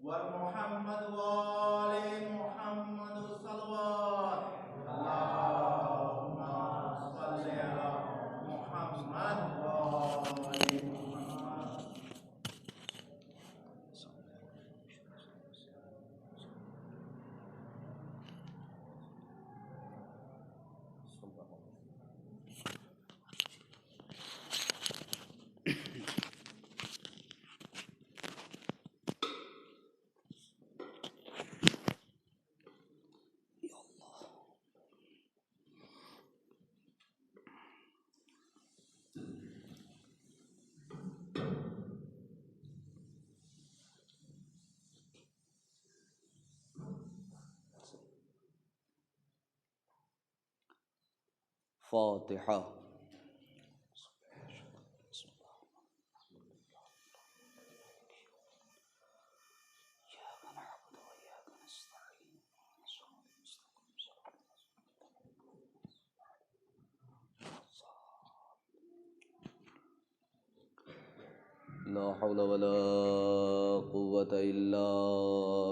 والمحمد وآل محمد صلوات اللهم صل على محمد وآل محمد. فاتحہ. لا حول ولا قوة إلا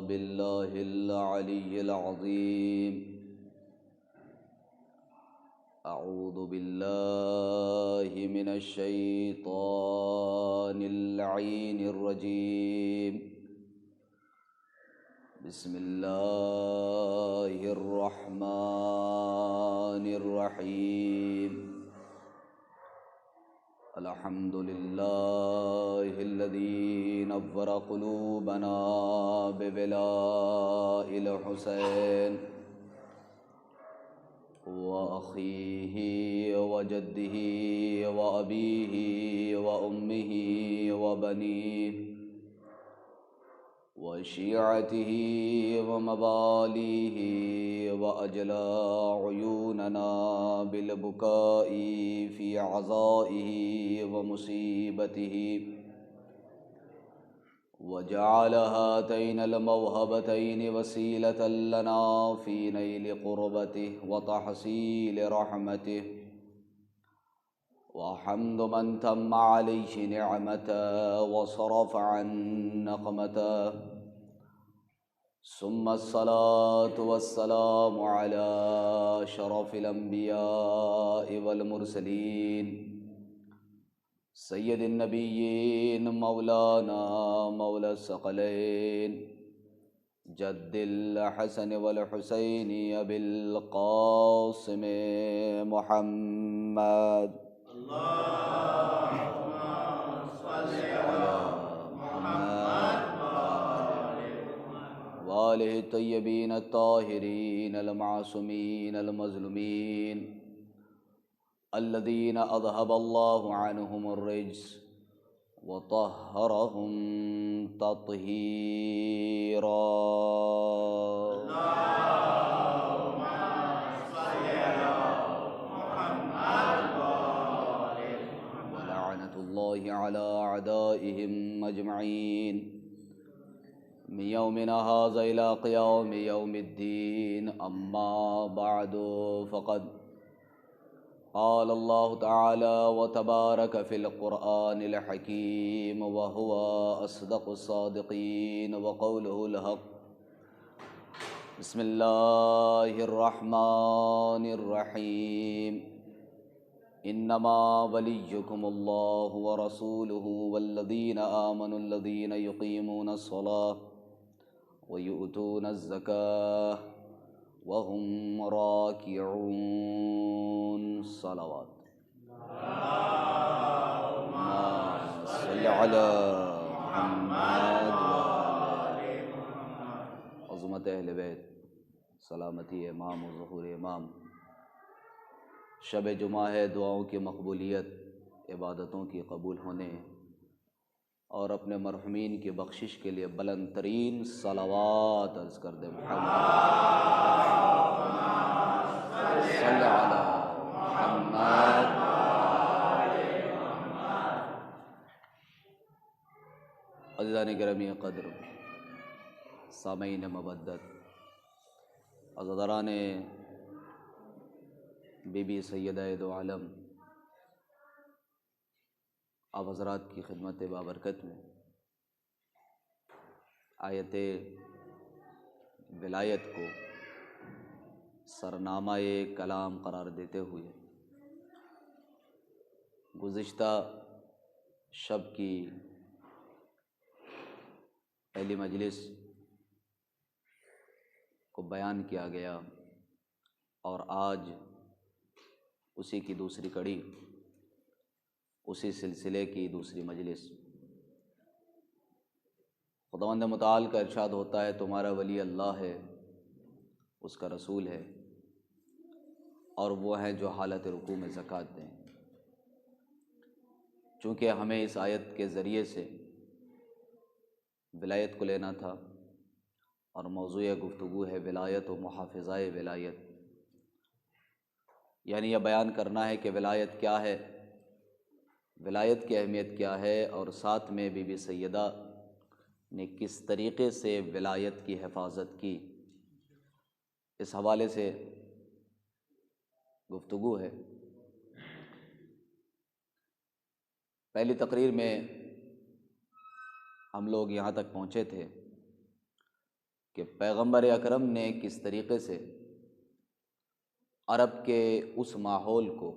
بالله العلي العظيم. أعوذ بالله من الشيطان اللعين الرجيم. بسم الله الرحمن الرحيم. الحمد لله الذي نور قلوبنا ببلاء الحسين وأخيه وجده وأبيه وأمه وبنيه وشيعته ومواليه وأجلى عيوننا بالبكاء في عزائه ومصيبته وجعل هاتين الموهبتين وسيلة لنا في نيل قربته وتحصيل رحمته. وحمد من تم عليه نعمته وصرف عن نقمته. ثم الصلاة والسلام على شرف الأنبياء والمرسلين سید النبیین مولانا مولا الثقلین جد الحسن والحسین ابی القاسم محمد. اللهم صل على محمد وآلہ الطیبین الطاہرین المعصومین المظلومین الذين أذهب الله عنهم الرجس وطهرهم تطهيرا. اللهم صل على محمد ولعنة الله على أعدائهم أجمعين من يومنا هذا إلى قيام يوم الدين. أما بعد فقد قال الله تعالى وتبارك في القرآن الحكيم وهو أصدق الصادقين وقوله الحق. بسم الله الرحمن الرحيم. إنما وليكم الله ورسوله والذين آمنوا الذين يقيمون الصلاة ويؤتون الزكاة وهم راكعون. صلوات. اللهم صل على محمد. عظمت اہل بیت، سلامتی امام و ظہور امام. شب جمعہ ہے، دعاؤں کی مقبولیت، عبادتوں کی قبول ہونے اور اپنے مرحومین کی بخشش کے لیے بلند ترین صلوات عرض کر دے. محمد صلی علی محمد. عزیزان گرامی قدر، سامعین مودت، عزاداران بی بی سیدہ دو عالم، آپ حضرات کی خدمت بابرکت میں آیت ولایت کو سرنامہ کلام قرار دیتے ہوئے گزشتہ شب کی پہلی مجلس کو بیان کیا گیا اور آج اسی کی دوسری کڑی، اسی سلسلے کی دوسری مجلس۔ خداوند متعال کا ارشاد ہوتا ہے تمہارا ولی اللہ ہے، اس کا رسول ہے، اور وہ ہیں جو حالت رکوع میں زکوٰۃ دیں۔ چونکہ ہمیں اس آیت کے ذریعے سے ولایت کو لینا تھا اور موضوع گفتگو ہے ولایت و محافظہ ولایت، یعنی یہ بیان کرنا ہے کہ ولایت کیا ہے، ولایت کی اہمیت کیا ہے، اور ساتھ میں بی بی سیدہ نے کس طریقے سے ولایت کی حفاظت کی، اس حوالے سے گفتگو ہے۔ پہلی تقریر میں ہم لوگ یہاں تک پہنچے تھے کہ پیغمبر اکرم نے کس طریقے سے عرب کے اس ماحول کو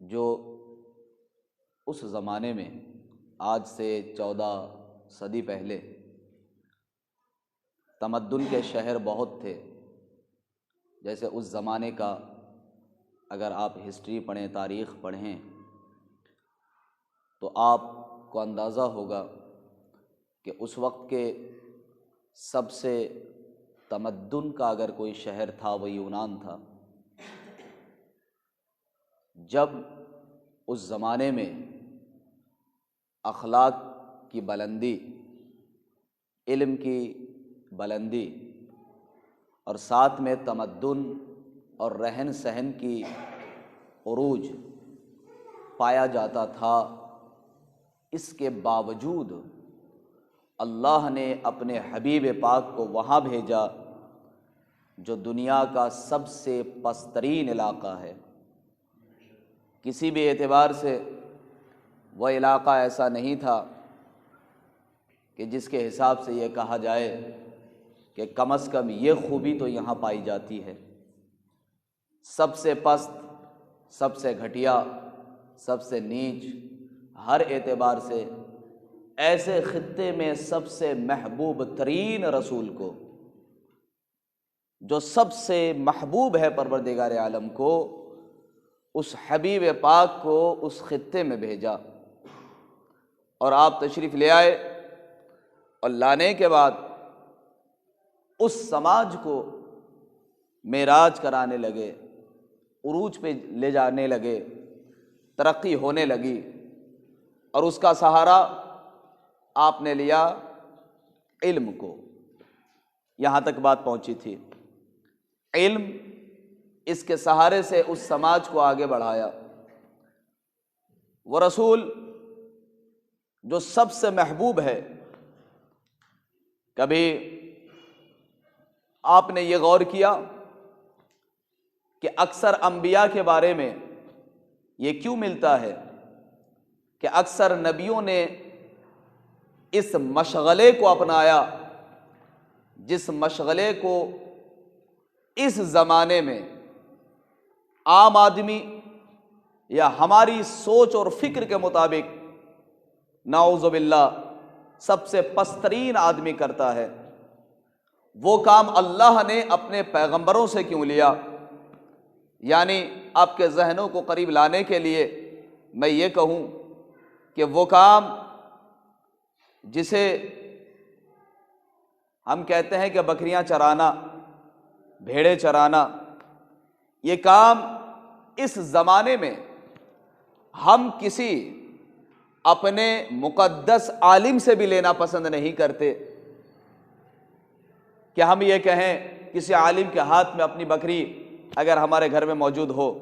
جو اس زمانے میں آج سے 14 صدی پہلے تمدن کے شہر بہت تھے، جیسے اس زمانے کا اگر آپ ہسٹری پڑھیں، تاریخ پڑھیں، تو آپ کو اندازہ ہوگا کہ اس وقت کے سب سے تمدن کا اگر کوئی شہر تھا وہ یونان تھا۔ جب اس زمانے میں اخلاق کی بلندی، علم کی بلندی اور ساتھ میں تمدن اور رہن سہن کی عروج پایا جاتا تھا، اس کے باوجود اللہ نے اپنے حبیب پاک کو وہاں بھیجا جو دنیا کا سب سے پسترین علاقہ ہے۔ کسی بھی اعتبار سے وہ علاقہ ایسا نہیں تھا کہ جس کے حساب سے یہ کہا جائے کہ کم از کم یہ خوبی تو یہاں پائی جاتی ہے۔ سب سے پست، سب سے گھٹیا، سب سے نیچ، ہر اعتبار سے ایسے خطے میں سب سے محبوب ترین رسول کو، جو سب سے محبوب ہے پروردگار عالم کو، اس حبیب پاک کو اس خطے میں بھیجا، اور آپ تشریف لے آئے، اور لانے کے بعد اس سماج کو معراج کرانے لگے، عروج پہ لے جانے لگے، ترقی ہونے لگی، اور اس کا سہارا آپ نے لیا علم کو۔ یہاں تک بات پہنچی تھی، علم، اس کے سہارے سے اس سماج کو آگے بڑھایا۔ وہ رسول جو سب سے محبوب ہے، کبھی آپ نے یہ غور کیا کہ اکثر انبیاء کے بارے میں یہ کیوں ملتا ہے کہ اکثر نبیوں نے اس مشغلے کو اپنایا جس مشغلے کو اس زمانے میں عام آدمی یا ہماری سوچ اور فکر کے مطابق نعوذ باللہ سب سے پسترین آدمی کرتا ہے؟ وہ کام اللہ نے اپنے پیغمبروں سے کیوں لیا؟ یعنی آپ کے ذہنوں کو قریب لانے کے لیے میں یہ کہوں کہ وہ کام جسے ہم کہتے ہیں کہ بکریاں چرانا، بھیڑیں چرانا، یہ کام اس زمانے میں ہم کسی اپنے مقدس عالم سے بھی لینا پسند نہیں کرتے کہ ہم یہ کہیں کسی عالم کے ہاتھ میں اپنی بکری اگر ہمارے گھر میں موجود ہو،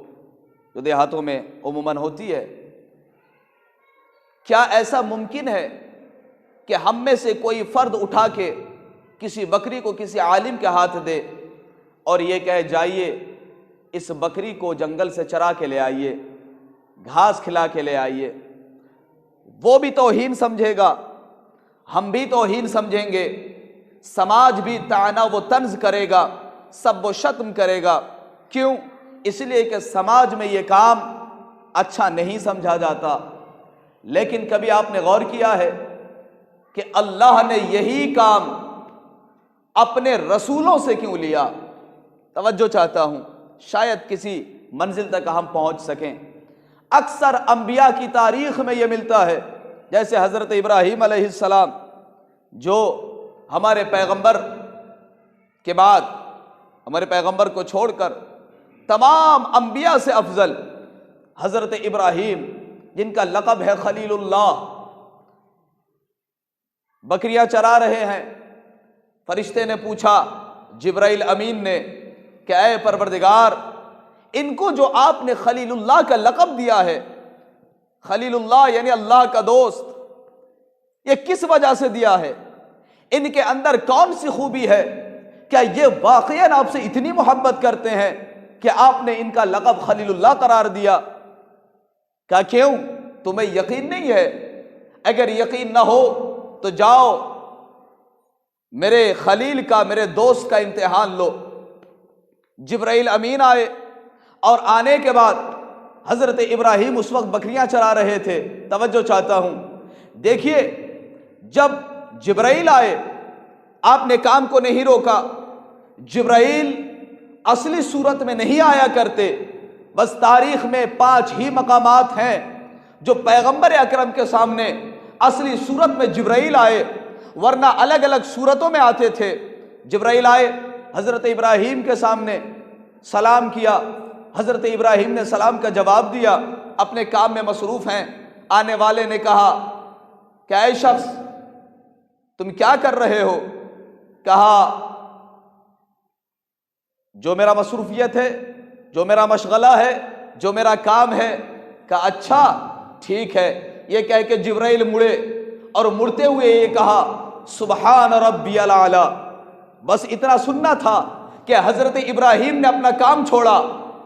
جو دیہاتوں میں عموماً ہوتی ہے، کیا ایسا ممکن ہے کہ ہم میں سے کوئی فرد اٹھا کے کسی بکری کو کسی عالم کے ہاتھ دے اور یہ کہے جائیے اس بکری کو جنگل سے چرا کے لے آئیے، گھاس کھلا کے لے آئیے؟ وہ بھی توہین سمجھے گا ہم بھی توہین سمجھیں گے، سماج بھی طعنہ و طنز کرے گا، سب و شتم کرے گا۔ کیوں؟ اس لیے کہ سماج میں یہ کام اچھا نہیں سمجھا جاتا۔ لیکن کبھی آپ نے غور کیا ہے کہ اللہ نے یہی کام اپنے رسولوں سے کیوں لیا؟ توجہ چاہتا ہوں، شاید کسی منزل تک ہم پہنچ سکیں۔ اکثر انبیاء کی تاریخ میں یہ ملتا ہے، جیسے حضرت ابراہیم علیہ السلام جو ہمارے پیغمبر کے بعد، ہمارے پیغمبر کو چھوڑ کر تمام انبیاء سے افضل حضرت ابراہیم، جن کا لقب ہے خلیل اللہ، بکریاں چرا رہے ہیں۔ فرشتے نے پوچھا جبرائیل امین نے کہ اے پروردگار، ان کو جو آپ نے خلیل اللہ کا لقب دیا ہے، خلیل اللہ یعنی اللہ کا دوست، یہ کس وجہ سے دیا ہے؟ ان کے اندر کون سی خوبی ہے؟ کیا یہ واقعاً آپ سے اتنی محبت کرتے ہیں کہ آپ نے ان کا لقب خلیل اللہ قرار دیا؟ کیا کیوں؟ تمہیں یقین نہیں ہے؟ اگر یقین نہ ہو تو جاؤ میرے خلیل کا، میرے دوست کا امتحان لو۔ جبرائیل امین آئے، اور آنے کے بعد حضرت ابراہیم اس وقت بکریاں چرا رہے تھے۔ توجہ چاہتا ہوں، دیکھیے جب جبرائیل آئے آپ نے کام کو نہیں روکا۔ جبرائیل اصلی صورت میں نہیں آیا کرتے، بس تاریخ میں 5 ہی مقامات ہیں جو پیغمبر اکرم کے سامنے اصلی صورت میں جبرائیل آئے، ورنہ الگ الگ صورتوں میں آتے تھے۔ جبرائیل آئے، حضرت ابراہیم کے سامنے سلام کیا، حضرت ابراہیم نے سلام کا جواب دیا، اپنے کام میں مصروف ہیں۔ آنے والے نے کہا کہ اے شخص تم کیا کر رہے ہو؟ کہا جو میرا مصروفیت ہے، جو میرا مشغلہ ہے، جو میرا کام ہے۔ کہا اچھا ٹھیک ہے۔ یہ کہہ کے جبرائیل مڑے، اور مڑتے ہوئے یہ کہا سبحان ربی الاعلی۔ بس اتنا سننا تھا کہ حضرت ابراہیم نے اپنا کام چھوڑا،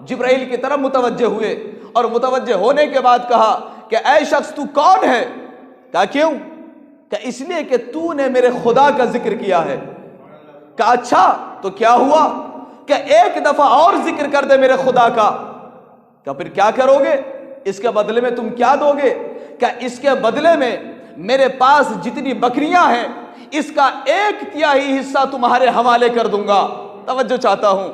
جبرائیل کی طرف متوجہ ہوئے، اور متوجہ ہونے کے بعد کہا کہ اے شخص تو کون ہے؟ کہا کیوں؟ کہ اس لیے کہ تو نے میرے خدا کا ذکر کیا ہے۔ کہا اچھا تو کیا ہوا؟ کہ ایک دفعہ اور ذکر کر دے میرے خدا کا۔ کہ پھر کیا کرو گے؟ اس کے بدلے میں تم کیا دو گے؟ کہ اس کے بدلے میں میرے پاس جتنی بکریاں ہیں اس کا 1/3 حصہ تمہارے حوالے کر دوں گا۔ توجہ چاہتا ہوں،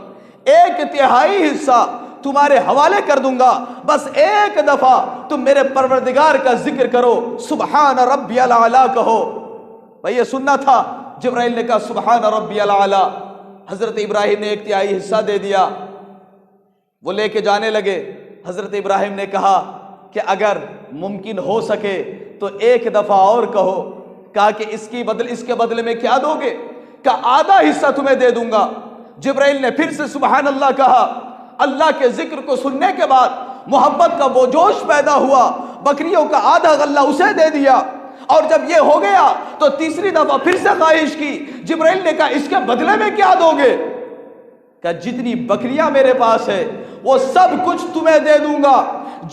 1/3 حصہ تمہارے حوالے کر دوں گا، بس ایک دفعہ تم میرے پروردگار کا ذکر کرو، سبحان ربی الاعلی کہو۔ بھئی یہ سننا تھا۔ جبرائیل نے کہا سبحان ربی الاعلی۔ حضرت ابراہیم نے 1/3 حصہ دے دیا، وہ لے کے جانے لگے۔ حضرت ابراہیم نے کہا کہ اگر ممکن ہو سکے تو ایک دفعہ اور کہو۔ کہا کہ اس کے بدلے میں کیا دو گے؟ کہا آدھا حصہ تمہیں دے دوں گا۔ جبرائیل نے پھر سے سبحان اللہ کہا۔ اللہ کے ذکر کو سننے کے بعد محبت کا وہ جوش پیدا ہوا، بکریوں کا آدھا غلہ اسے دے دیا۔ اور جب یہ ہو گیا تو تیسری دفعہ پھر سے خواہش کی۔ جبرائیل نے کہا اس کے بدلے میں کیا دو گے؟ کہ جتنی بکریاں میرے پاس ہے وہ سب کچھ تمہیں دے دوں گا۔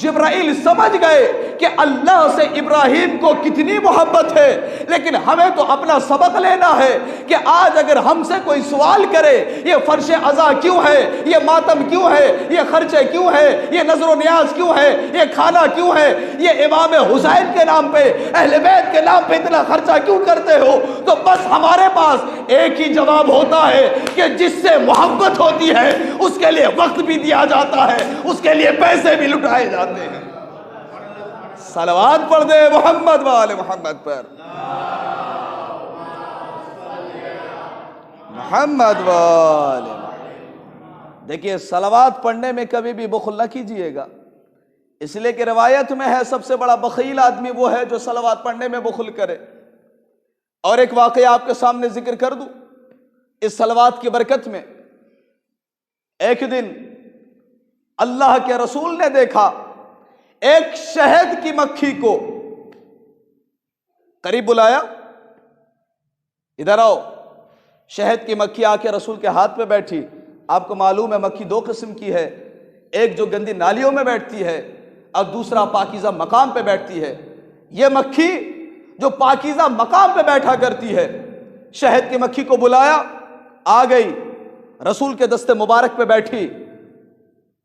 جبرائیل سمجھ گئے کہ اللہ سے ابراہیم کو کتنی محبت ہے، لیکن ہمیں تو اپنا سبق لینا ہے کہ آج اگر ہم سے کوئی سوال کرے یہ فرش عزا کیوں ہے، یہ ماتم کیوں ہے، یہ خرچے کیوں ہے، یہ نظر و نیاز کیوں ہے، یہ کھانا کیوں ہے، یہ امام حسین کے نام پہ، اہل بیت کے نام پہ اتنا خرچہ کیوں کرتے ہو، تو بس ہمارے پاس ایک ہی جواب ہوتا ہے کہ جس سے محبت ہوتی ہے اس کے لیے وقت بھی دیا جاتا ہے، اس کے لیے پیسے بھی لٹائے جاتے ہیں۔ صلوات پڑھ دے محمد وآل محمد پر، محمد وآل محمد۔ دیکھیے صلوات پڑھنے میں کبھی بھی بخل نہ کیجئے گا، اس لیے کہ روایت میں ہے سب سے بڑا بخیل آدمی وہ ہے جو صلوات پڑھنے میں بخل کرے۔ اور ایک واقعہ آپ کے سامنے ذکر کر دوں اس صلوات کی برکت میں۔ ایک دن اللہ کے رسول نے دیکھا ایک شہد کی مکھی کو، قریب بلایا، ادھر آؤ۔ شہد کی مکھی آ کے رسول کے ہاتھ پہ بیٹھی۔ آپ کو معلوم ہے مکھی 2 قسم کی ہے، ایک جو گندی نالیوں میں بیٹھتی ہے اور دوسرا پاکیزہ مقام پہ بیٹھتی ہے۔ یہ مکھی جو پاکیزہ مقام پہ بیٹھا کرتی ہے، شہد کی مکھی کو بلایا، آ گئی، رسول کے دستے مبارک پہ بیٹھی۔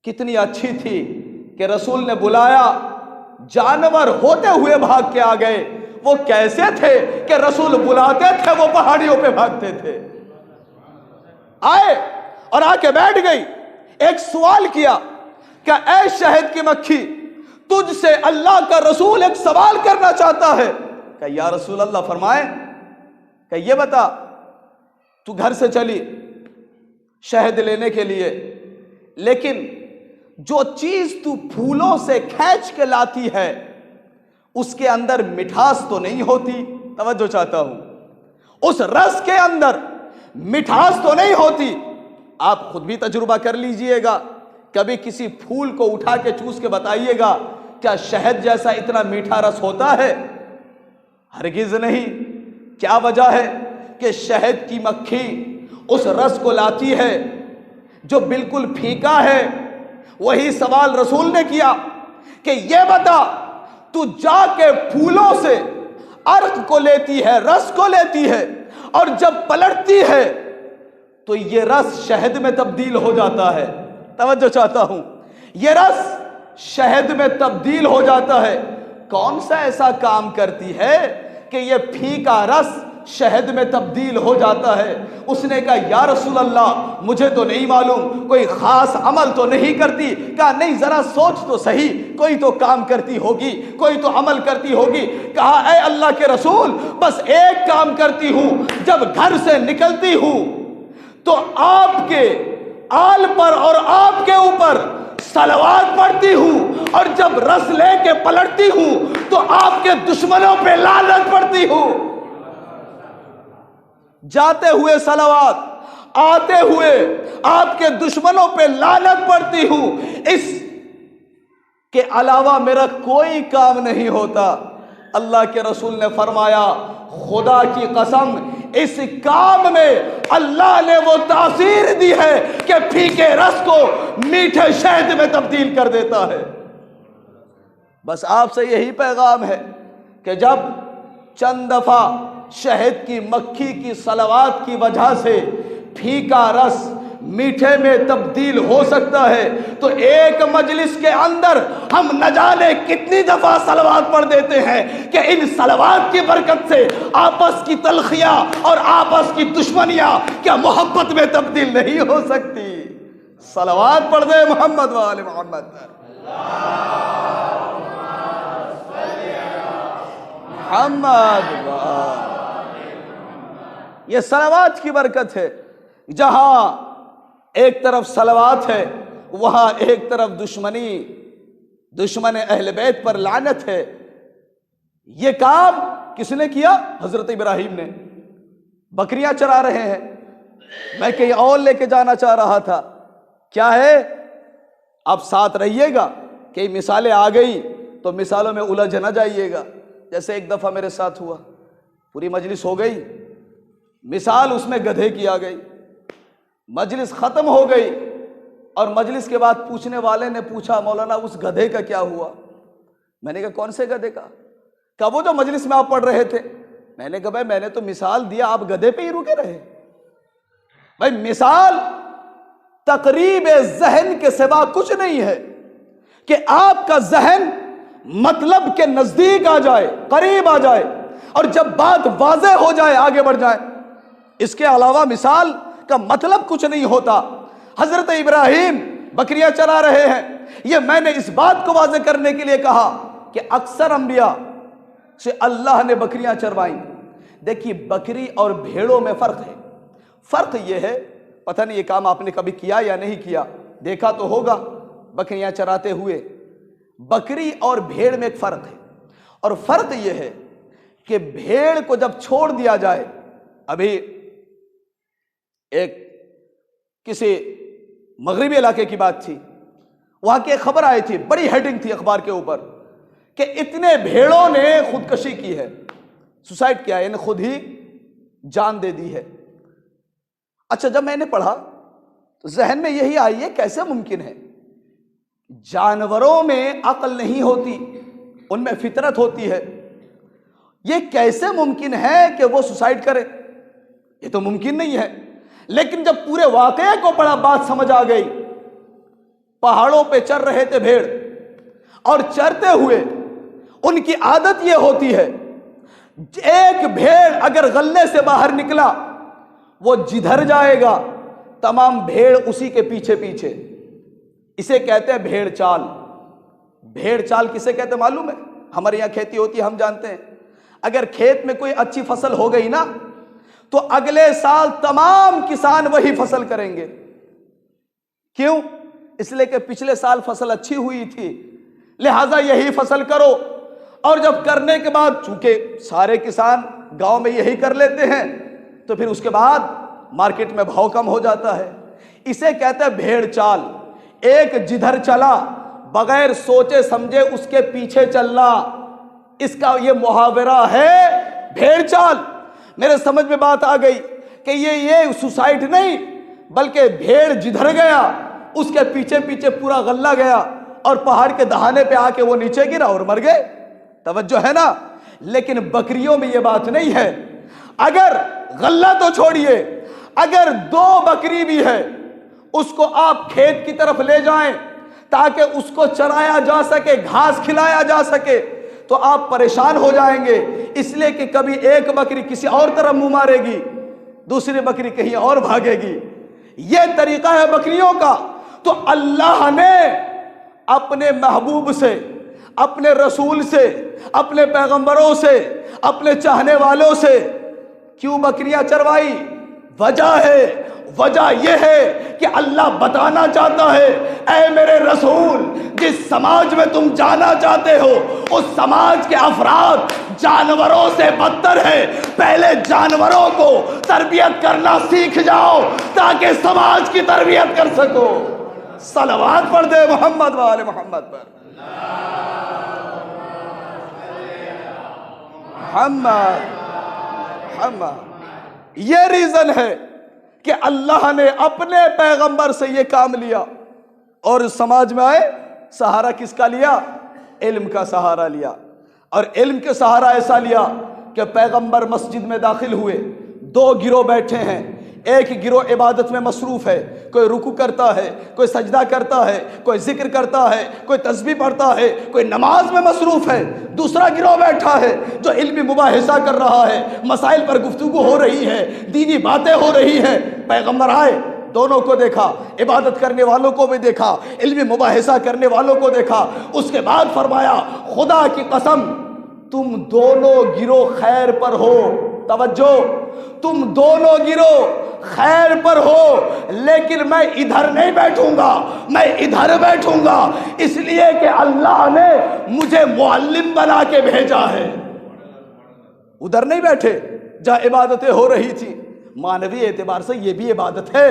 کتنی اچھی تھی کہ رسول نے بلایا، جانور ہوتے ہوئے بھاگ کے آ گئے۔ وہ کیسے تھے کہ رسول بلاتے تھے وہ پہاڑیوں پہ بھاگتے تھے۔ آئے اور آ کے بیٹھ گئی، ایک سوال کیا کہ اے شہد کی مکھی، تجھ سے اللہ کا رسول ایک سوال کرنا چاہتا ہے۔ کہ یا رسول اللہ فرمائے، کہ یہ بتا، تو گھر سے چلی شہد لینے کے لیے، لیکن جو چیز تو پھولوں سے کھینچ کے لاتی ہے اس کے اندر مٹھاس تو نہیں ہوتی؟ توجہ چاہتا ہوں، اس رس کے اندر مٹھاس تو نہیں ہوتی؟ آپ خود بھی تجربہ کر لیجئے گا، کبھی کسی پھول کو اٹھا کے چوس کے بتائیے گا کیا شہد جیسا اتنا میٹھا رس ہوتا ہے؟ ہرگز نہیں۔ کیا وجہ ہے کہ شہد کی مکھی اس رس کو لاتی ہے جو بالکل پھیکا ہے۔ وہی سوال رسول نے کیا کہ یہ بتا، تو جا کے پھولوں سے عرق کو لیتی ہے، رس کو لیتی ہے، اور جب پلٹتی ہے تو یہ رس شہد میں تبدیل ہو جاتا ہے۔ توجہ چاہتا ہوں، یہ رس شہد میں تبدیل ہو جاتا ہے۔ کون سا ایسا کام کرتی ہے کہ یہ پھیکا رس شہد میں تبدیل ہو جاتا ہے؟ اس نے کہا یا رسول اللہ مجھے تو نہیں معلوم، کوئی خاص عمل تو نہیں کرتی؟ کہا نہیں، ذرا سوچ تو صحیح، کوئی تو کام کرتی ہوگی، کوئی تو عمل کرتی ہوگی۔ کہا اے اللہ کے رسول، بس ایک کام کرتی ہوں، جب گھر سے نکلتی ہوں تو آپ کے آل پر اور آپ کے اوپر صلوات پڑھتی ہوں، اور جب رس لے کے پلٹتی ہوں تو آپ کے دشمنوں پہ لعنت پڑھتی ہوں۔ جاتے ہوئے صلوات، آتے ہوئے آپ کے دشمنوں پہ لعنت پڑھتی ہوں، اس کے علاوہ میرا کوئی کام نہیں ہوتا۔ اللہ کے رسول نے فرمایا خدا کی قسم، اس کام میں اللہ نے وہ تاثیر دی ہے کہ پھیکے رس کو میٹھے شہد میں تبدیل کر دیتا ہے۔ بس آپ سے یہی پیغام ہے کہ جب چند دفعہ شہد کی مکھی کی صلوات کی وجہ سے پھیکا رس میٹھے میں تبدیل ہو سکتا ہے، تو ایک مجلس کے اندر ہم نہ جانے کتنی دفعہ صلوات پڑھ دیتے ہیں کہ ان صلوات کی برکت سے آپس کی تلخیاں اور آپس کی دشمنیاں کیا محبت میں تبدیل نہیں ہو سکتی؟ صلوات پڑھ دے محمد وآل محمد پر۔ محمد یہ صلوات کی برکت ہے۔ جہاں ایک طرف صلوات ہے وہاں ایک طرف دشمن اہل بیت پر لعنت ہے۔ یہ کام کس نے کیا؟ حضرت ابراہیم نے۔ بکریاں چرا رہے ہیں، میں کہیں اور لے کے جانا چاہ رہا تھا، کیا ہے؟ آپ ساتھ رہیے گا، کئی مثالیں آ گئی تو مثالوں میں الجھ نہ جائیے گا۔ جیسے ایک دفعہ میرے ساتھ ہوا، پوری مجلس ہو گئی، مثال اس میں گدھے کی آ گئی، مجلس ختم ہو گئی، اور مجلس کے بعد پوچھنے والے نے پوچھا مولانا اس گدھے کا کیا ہوا؟ میں نے کہا کون سے گدھے کا؟ کہا وہ جو مجلس میں آپ پڑھ رہے تھے۔ میں نے کہا بھائی میں نے تو مثال دیا، آپ گدھے پہ ہی رکے رہے۔ بھائی مثال تقریب ذہن کے سوا کچھ نہیں ہے کہ آپ کا ذہن مطلب کے نزدیک آ جائے، قریب آ جائے، اور جب بات واضح ہو جائے آگے بڑھ جائے۔ اس کے علاوہ مثال کا مطلب کچھ نہیں ہوتا۔ حضرت ابراہیم بکریاں چرا رہے ہیں، یہ میں نے اس بات کو واضح کرنے کے لیے کہا کہ اکثر انبیاء سے اللہ نے بکریاں چروائیں۔ دیکھیے بکری اور بھیڑوں میں فرق ہے۔ فرق یہ ہے، پتہ نہیں یہ کام آپ نے کبھی کیا یا نہیں کیا، دیکھا تو ہوگا بکریاں چراتے ہوئے۔ بکری اور بھیڑ میں ایک فرق ہے، اور فرق یہ ہے کہ بھیڑ کو جب چھوڑ دیا جائے، ابھی ایک کسی مغربی علاقے کی بات تھی، وہاں کی ایک خبر آئی تھی، بڑی ہیڈنگ تھی اخبار کے اوپر کہ اتنے بھیڑوں نے خودکشی کی ہے، سوسائڈ کیا ہے، یعنی خود ہی جان دے دی ہے۔ اچھا جب میں نے پڑھا تو ذہن میں یہی آئی ہے کیسے ممکن ہے؟ جانوروں میں عقل نہیں ہوتی، ان میں فطرت ہوتی ہے۔ یہ کیسے ممکن ہے کہ وہ سوسائڈ کرے؟ یہ تو ممکن نہیں ہے۔ لیکن جب پورے واقعے کو پڑھا بات سمجھ آ گئی۔ پہاڑوں پہ چر رہے تھے بھیڑ، اور چرتے ہوئے ان کی عادت یہ ہوتی ہے، ایک بھیڑ اگر غلے سے باہر نکلا وہ جدھر جائے گا تمام بھیڑ اسی کے پیچھے پیچھے۔ اسے کہتے ہیں بھیڑ چال۔ بھیڑ چال کسے کہتے ہیں معلوم ہے؟ ہمارے یہاں کھیتی ہوتی ہے، ہم جانتے ہیں۔ اگر کھیت میں کوئی اچھی فصل ہو گئی نا تو اگلے سال تمام کسان وہی فصل کریں گے۔ کیوں؟ اس لیے کہ پچھلے سال فصل اچھی ہوئی تھی، لہٰذا یہی فصل کرو۔ اور جب کرنے کے بعد چونکہ سارے کسان گاؤں میں یہی کر لیتے ہیں تو پھر اس کے بعد مارکیٹ میں بھاؤ کم ہو جاتا ہے۔ اسے کہتے ہیں بھیڑ چال۔ ایک جدھر چلا بغیر سوچے سمجھے اس کے پیچھے چلنا، اس کا یہ محاورہ ہے بھیڑ چال۔ میرے سمجھ میں بات آ گئی کہ یہ سوسائٹ نہیں بلکہ بھیڑ جدھر گیا اس کے پیچھے پیچھے پورا غلہ گیا اور پہاڑ کے دہانے پہ آ کے وہ نیچے گرا اور مر گئے۔ توجہ ہے نا؟ لیکن بکریوں میں یہ بات نہیں ہے۔ اگر غلہ تو چھوڑیے، اگر 2 بکری بھی ہے اس کو آپ کھیت کی طرف لے جائیں تاکہ اس کو چرایا جا سکے، گھاس کھلایا جا سکے، تو آپ پریشان ہو جائیں گے، اس لیے کہ کبھی ایک بکری کسی اور طرف منہ مارے گی، دوسری بکری کہیں اور بھاگے گی۔ یہ طریقہ ہے بکریوں کا۔ تو اللہ نے اپنے محبوب سے، اپنے رسول سے، اپنے پیغمبروں سے، اپنے چاہنے والوں سے کیوں بکریاں چروائی؟ وجہ یہ ہے کہ اللہ بتانا چاہتا ہے، اے میرے رسول، جس سماج میں تم جانا چاہتے ہو اس سماج کے افراد جانوروں سے بدتر ہے۔ پہلے جانوروں کو تربیت کرنا سیکھ جاؤ تاکہ سماج کی تربیت کر سکو۔ صلوات پڑھ دے محمد و آل محمد پر۔ محمد، یہ ریزن ہے کہ اللہ نے اپنے پیغمبر سے یہ کام لیا اور سماج میں آئے۔ سہارا کس کا لیا؟ علم کا سہارا لیا، اور علم کے سہارا ایسا لیا کہ پیغمبر مسجد میں داخل ہوئے، 2 گروہ بیٹھے ہیں۔ ایک گروہ عبادت میں مصروف ہے، کوئی رکوع کرتا ہے، کوئی سجدہ کرتا ہے، کوئی ذکر کرتا ہے، کوئی تسبیح پڑھتا ہے، کوئی نماز میں مصروف ہے۔ دوسرا گروہ بیٹھا ہے جو علمی مباحثہ کر رہا ہے، مسائل پر گفتگو ہو رہی ہے، دینی باتیں ہو رہی ہیں۔ پیغمبر آئے، دونوں کو دیکھا، عبادت کرنے والوں کو بھی دیکھا، علمی مباحثہ کرنے والوں کو دیکھا۔ اس کے بعد فرمایا، خدا کی قسم تم دونوں گروہ خیر پر ہو۔ توجہ، تم دونوں گروہ خیر پر ہو، لیکن میں ادھر نہیں بیٹھوں گا، میں ادھر بیٹھوں گا، اس لیے کہ اللہ نے مجھے معلم بنا کے بھیجا ہے۔ ادھر نہیں بیٹھے جہاں عبادتیں ہو رہی تھی۔ معنوی اعتبار سے یہ بھی عبادت ہے،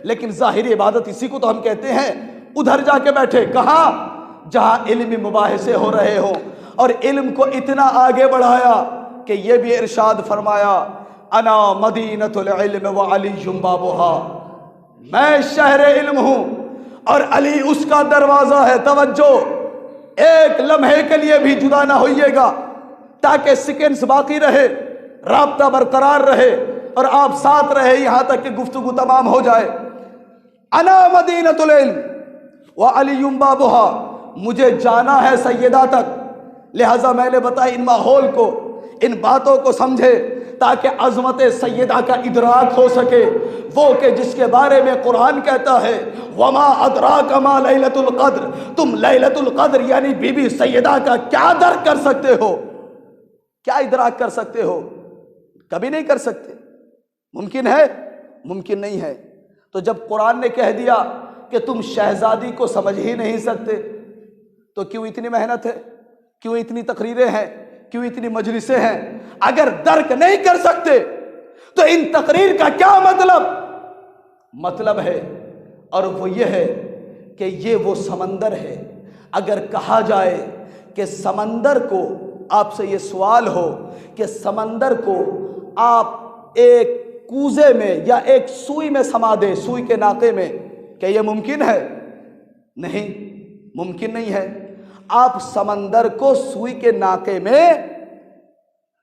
لیکن ظاہری عبادت اسی کو تو ہم کہتے ہیں۔ ادھر جا کے بیٹھے، کہاں؟ جہاں علمی مباحثے ہو رہے ہوں، اور علم کو اتنا آگے بڑھایا کہ یہ بھی ارشاد فرمایا، انا مدینۃ العلم وعلی بابها، میں شہر علم ہوں اور علی اس کا دروازہ ہے۔ توجہ، ایک لمحے کے لیے بھی جدا نہ ہوئیے گا تاکہ سیکنڈز باقی رہے، رابطہ برقرار رہے اور آپ ساتھ رہے یہاں تک کہ گفتگو تمام ہو جائے۔ انا مدینۃ العلم وعلی بابها، مجھے جانا ہے سیدہ تک، لہٰذا میں نے بتایا ان ماحول کو، ان باتوں کو سمجھے تاکہ عظمت سیدہ کا ادراک ہو سکے۔ وہ کہ جس کے بارے میں قرآن کہتا ہے، وما ادراک ما لیلۃ القدر، تم لیلۃ القدر یعنی بی بی سیدہ کا کیا درک کر سکتے ہو، کیا ادراک کر سکتے ہو؟ کبھی نہیں کر سکتے۔ ممکن ہے؟ ممکن نہیں ہے۔ تو جب قرآن نے کہہ دیا کہ تم شہزادی کو سمجھ ہی نہیں سکتے تو کیوں اتنی محنت ہے، کیوں اتنی تقریریں ہیں، کیوں اتنی مجلسیں ہیں؟ اگر درک نہیں کر سکتے تو ان تقریر کا کیا مطلب ہے؟ اور وہ یہ ہے کہ یہ وہ سمندر ہے۔ اگر کہا جائے کہ سمندر کو، آپ سے یہ سوال ہو کہ سمندر کو آپ ایک کوزے میں یا ایک سوئی میں سما دے، سوئی کے ناقے میں، کیا یہ ممکن ہے؟ نہیں، ممکن نہیں ہے۔ آپ سمندر کو سوئی کے ناقے میں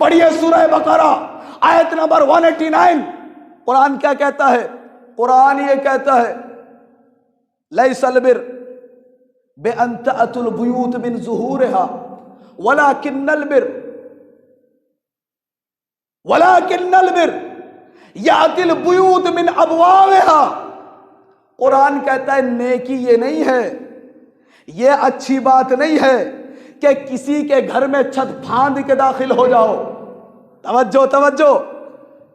پڑھیے سورہ بقرہ آیت نمبر 189. قرآن کیا کہتا ہے؟ قرآن یہ کہتا ہے لیس البر بأن تأتوا البیوت من ظہورها ولكن البر یأتی البیوت من ابوابها. قرآن کہتا ہے نیکی یہ نہیں ہے، یہ اچھی بات نہیں ہے کہ کسی کے گھر میں چھت پھاند کے داخل ہو جاؤ. توجہ توجہ.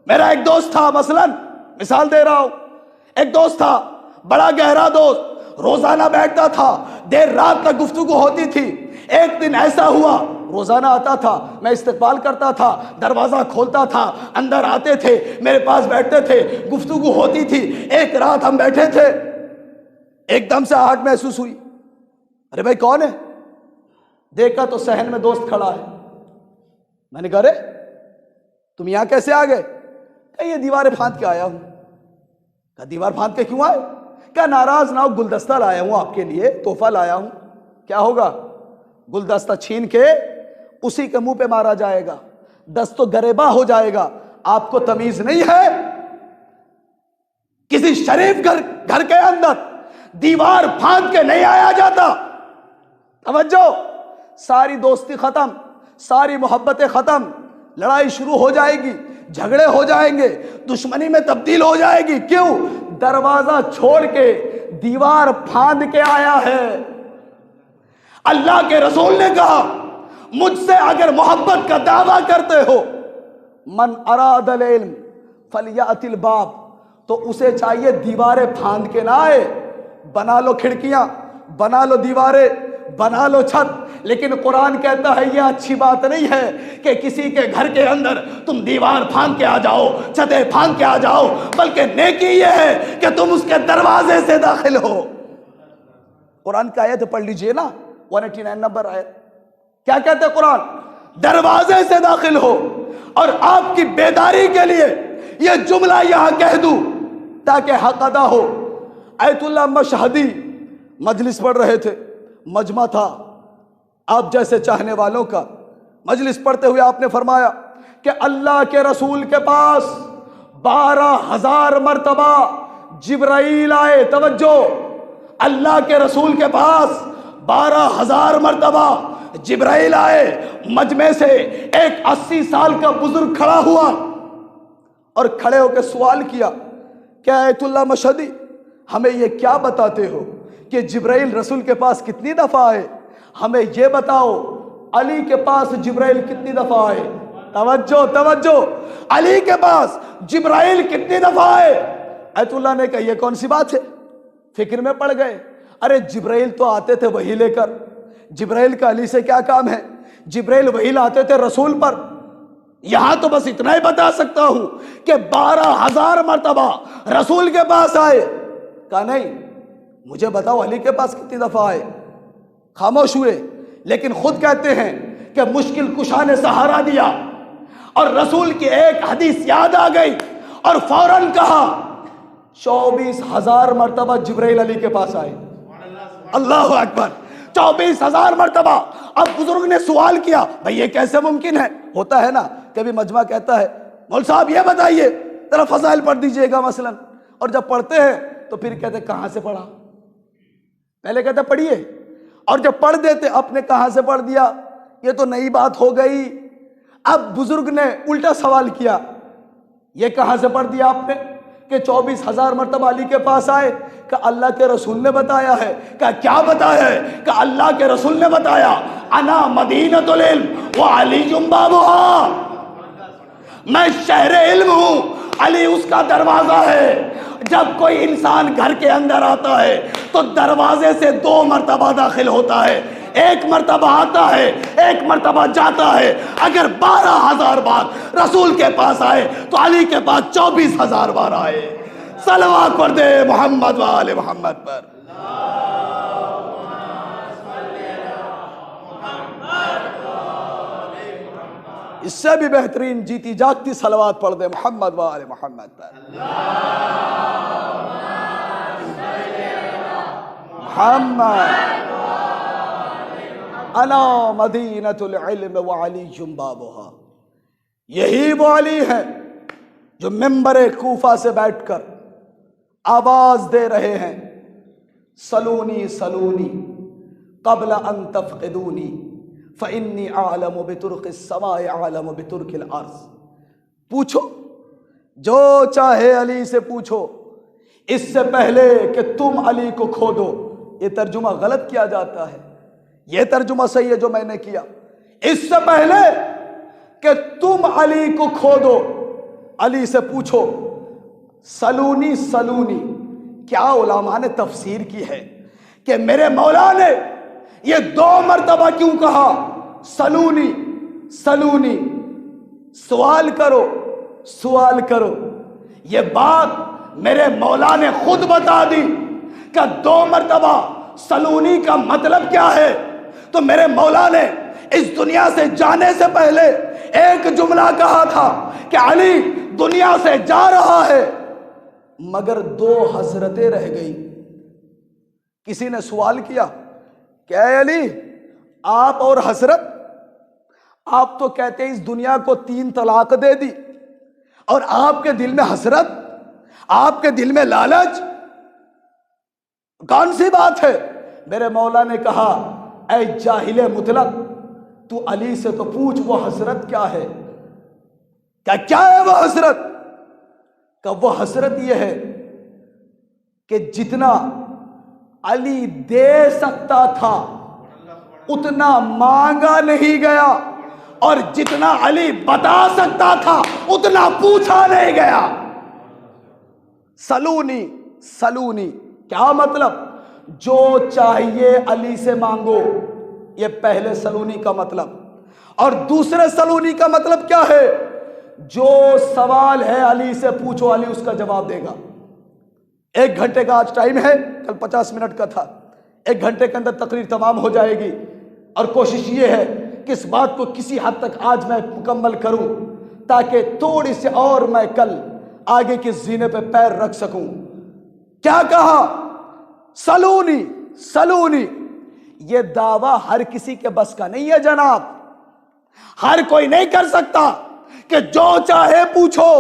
میرا ایک دوست تھا، مثلا مثال دے رہا ہوں، ایک دوست تھا بڑا گہرا دوست، روزانہ بیٹھتا تھا، دیر رات تک گفتگو ہوتی تھی. ایک دن ایسا ہوا روزانہ آتا تھا، میں استقبال کرتا تھا، دروازہ کھولتا تھا، اندر آتے تھے، میرے پاس بیٹھتے تھے، گفتگو ہوتی تھی. ایک رات ہم بیٹھے تھے، ایک دم سے آہٹ محسوس ہوئی. ارے بھائی کون ہے؟ دیکھا تو صحن میں دوست کھڑا ہے. میں نے کہا ارے تم یہاں کیسے آ گئے؟ کہ یہ دیواریں پھاند کے آیا ہوں. کہا دیوار پھاند کے کیوں آئے؟ کیا ناراض نہ ہو، گلدستہ لایا ہوں آپ کے لیے، تحفہ لایا ہوں. کیا ہوگا؟ گلدستہ چھین کے اسی کے منہ پہ مارا جائے گا، دست و گریباں ہو جائے گا. آپ کو تمیز نہیں ہے؟ کسی شریف گھر کے اندر دیوار پھاند کے نہیں آیا جاتا. توجہ. ساری دوستی ختم، ساری محبتیں ختم، لڑائی شروع ہو جائے گی، جھگڑے ہو جائیں گے، دشمنی میں تبدیل ہو جائے گی. کیوں؟ دروازہ چھوڑ کے دیوار پھاند کے آیا ہے. اللہ کے رسول نے کہا مجھ سے اگر محبت کا دعویٰ کرتے ہو، من اراد العلم فلیأتی الباب، تو اسے چاہیے دیواریں پھاند کے نہ آئے. بنا لو کھڑکیاں، بنا لو دیواریں، بنا لو چھت. لیکن قرآن کہتا ہے یہ اچھی بات نہیں ہے کہ کسی کے گھر کے اندر تم دیوار پھاند کے آ جاؤ، چھتیں پھاند کے آ جاؤ، بلکہ نیکی یہ ہے کہ تم اس کے دروازے سے داخل ہو. قرآن کی آیت پڑھ لیجئے نا، 189 نمبر آیت. کیا کہتے قرآن؟ دروازے سے داخل ہو. اور آپ کی بیداری کے لیے یہ جملہ یہاں کہہ دوں تاکہ حق ادا ہو. ایت اللہ مشہدی مجلس پڑھ رہے تھے، مجمع تھا آپ جیسے چاہنے والوں کا. مجلس پڑھتے ہوئے آپ نے فرمایا کہ اللہ کے رسول کے پاس 12,000 مرتبہ جبرائیل آئے. توجہ. اللہ کے رسول کے پاس 12,000 مرتبہ جبرائیل آئے. مجمع سے ایک 80 سال کا بزرگ کھڑا ہوا اور کھڑے ہو کے سوال کیا کہ ایت اللہ مشہدی ہمیں یہ کیا بتاتے ہو کہ جبرائیل رسول کے پاس کتنی دفعہ آئے؟ ہمیں یہ بتاؤ علی کے پاس جبرائیل کتنی دفعہ آئے؟ توجہ توجہ. علی کے پاس جبرائیل کتنی دفعہ آئے؟ ایت اللہ نے کہا یہ کون سی بات ہے؟ فکر میں پڑ گئے. ارے جبرائیل تو آتے تھے وحی لے کر، جبرائیل کا علی سے کیا کام ہے؟ جبرائیل وحی لاتے تھے رسول پر. یہاں تو بس اتنا ہی بتا سکتا ہوں کہ 12,000 مرتبہ رسول کے پاس آئے. کہا نہیں، مجھے بتاؤ علی کے پاس کتنی دفعہ آئے. خاموش ہوئے. لیکن خود کہتے ہیں کہ مشکل کشا نے سہارا دیا اور رسول کی ایک حدیث یاد آ گئی اور فوراً کہا 24,000 مرتبہ جبرائیل علی کے پاس آئے. اللہ اکبر. 24,000 مرتبہ. اب بزرگ نے سوال کیا بھئی یہ کیسے ممکن ہے؟ ہوتا ہے نا کبھی مجمع کہتا ہے مول صاحب یہ بتائیے ذرا فضائل پڑھ دیجئے گا مثلا، اور جب پڑھتے ہیں تو پھر کہتے کہاں سے پڑھا؟ پہلے کہتے پڑھیے، اور جب پڑھ دیتے اپنے کہاں سے پڑھ دیا، یہ تو نئی بات ہو گئی. اب بزرگ نے الٹا سوال کیا یہ کہاں سے پڑھ دیا آپ نے کہ 24,000 مرتبہ علی کے پاس آئے؟ کہ اللہ کے رسول نے بتایا ہے. کہ کیا بتایا ہے؟ کہ اللہ کے رسول نے بتایا انا مدینۃ العلم وعلی بابھا، میں شہر علم ہوں، علی اس کا دروازہ ہے. جب کوئی انسان گھر کے اندر آتا ہے تو دروازے سے 2 مرتبہ داخل ہوتا ہے، 1 مرتبہ آتا ہے، 1 مرتبہ جاتا ہے. اگر 12,000 بار رسول کے پاس آئے تو علی کے پاس 24,000 بار آئے. صلوات پڑھ دے محمد و آل محمد پر. اس سے بھی بہترین جیتی جاگتی صلوات پڑھ دے محمد و آل محمد پر. محمد انا مدینۃ العلم وعلی بابھا. یہی وہ علی ہیں جو ممبر کوفہ سے بیٹھ کر آواز دے رہے ہیں، سلونی سلونی قبل ان تفقدونی فانی اعلم بطرق السماء اعلم بطرق الارض۔ پوچھو جو چاہے علی سے پوچھو، اس سے پہلے کہ تم علی کو کھو دو۔ یہ ترجمہ غلط کیا جاتا ہے، یہ ترجمہ صحیح ہے جو میں نے کیا، اس سے پہلے کہ تم علی کو کھو دو علی سے پوچھو۔ سلونی سلونی، کیا علماء نے تفسیر کی ہے کہ میرے مولا نے یہ 2 مرتبہ کیوں کہا سلونی سلونی، سوال کرو سوال کرو۔ یہ بات میرے مولا نے خود بتا دی کہ 2 مرتبہ سلونی کا مطلب کیا ہے۔ تو میرے مولا نے اس دنیا سے جانے سے پہلے ایک جملہ کہا تھا کہ علی دنیا سے جا رہا ہے، مگر 2 حضرتیں رہ گئی۔ کسی نے سوال کیا کہ اے علی، آپ اور حضرت، آپ تو کہتے ہیں اس دنیا کو 3 طلاق دے دی، اور آپ کے دل میں حسرت، آپ کے دل میں لالچ، کون سی بات ہے؟ میرے مولا نے کہا اے جاہل مطلق، تو علی سے تو پوچھ وہ حسرت کیا ہے۔ کیا ہے وہ حسرت؟ کہ وہ حسرت یہ ہے کہ جتنا علی دے سکتا تھا اتنا مانگا نہیں گیا، اور جتنا علی بتا سکتا تھا اتنا پوچھا نہیں گیا۔ سلونی سلونی کیا مطلب؟ جو چاہیے علی سے مانگو، یہ پہلے سلونی کا مطلب۔ اور دوسرے سلونی کا مطلب کیا ہے؟ جو سوال ہے علی سے پوچھو، علی اس کا جواب دے گا۔ 1 گھنٹے کا آج ٹائم ہے، کل 50 منٹ کا تھا۔ 1 گھنٹے کے اندر تقریر تمام ہو جائے گی، اور کوشش یہ ہے کہ اس بات کو کسی حد تک آج میں مکمل کروں تاکہ تھوڑی سی اور میں کل آگے کے زینے پہ پیر رکھ سکوں۔ کیا کہا؟ سلونی سلونی۔ یہ دعویٰ ہر کسی کے بس کا نہیں ہے جناب، ہر کوئی نہیں کر سکتا کہ جو چاہے پوچھو۔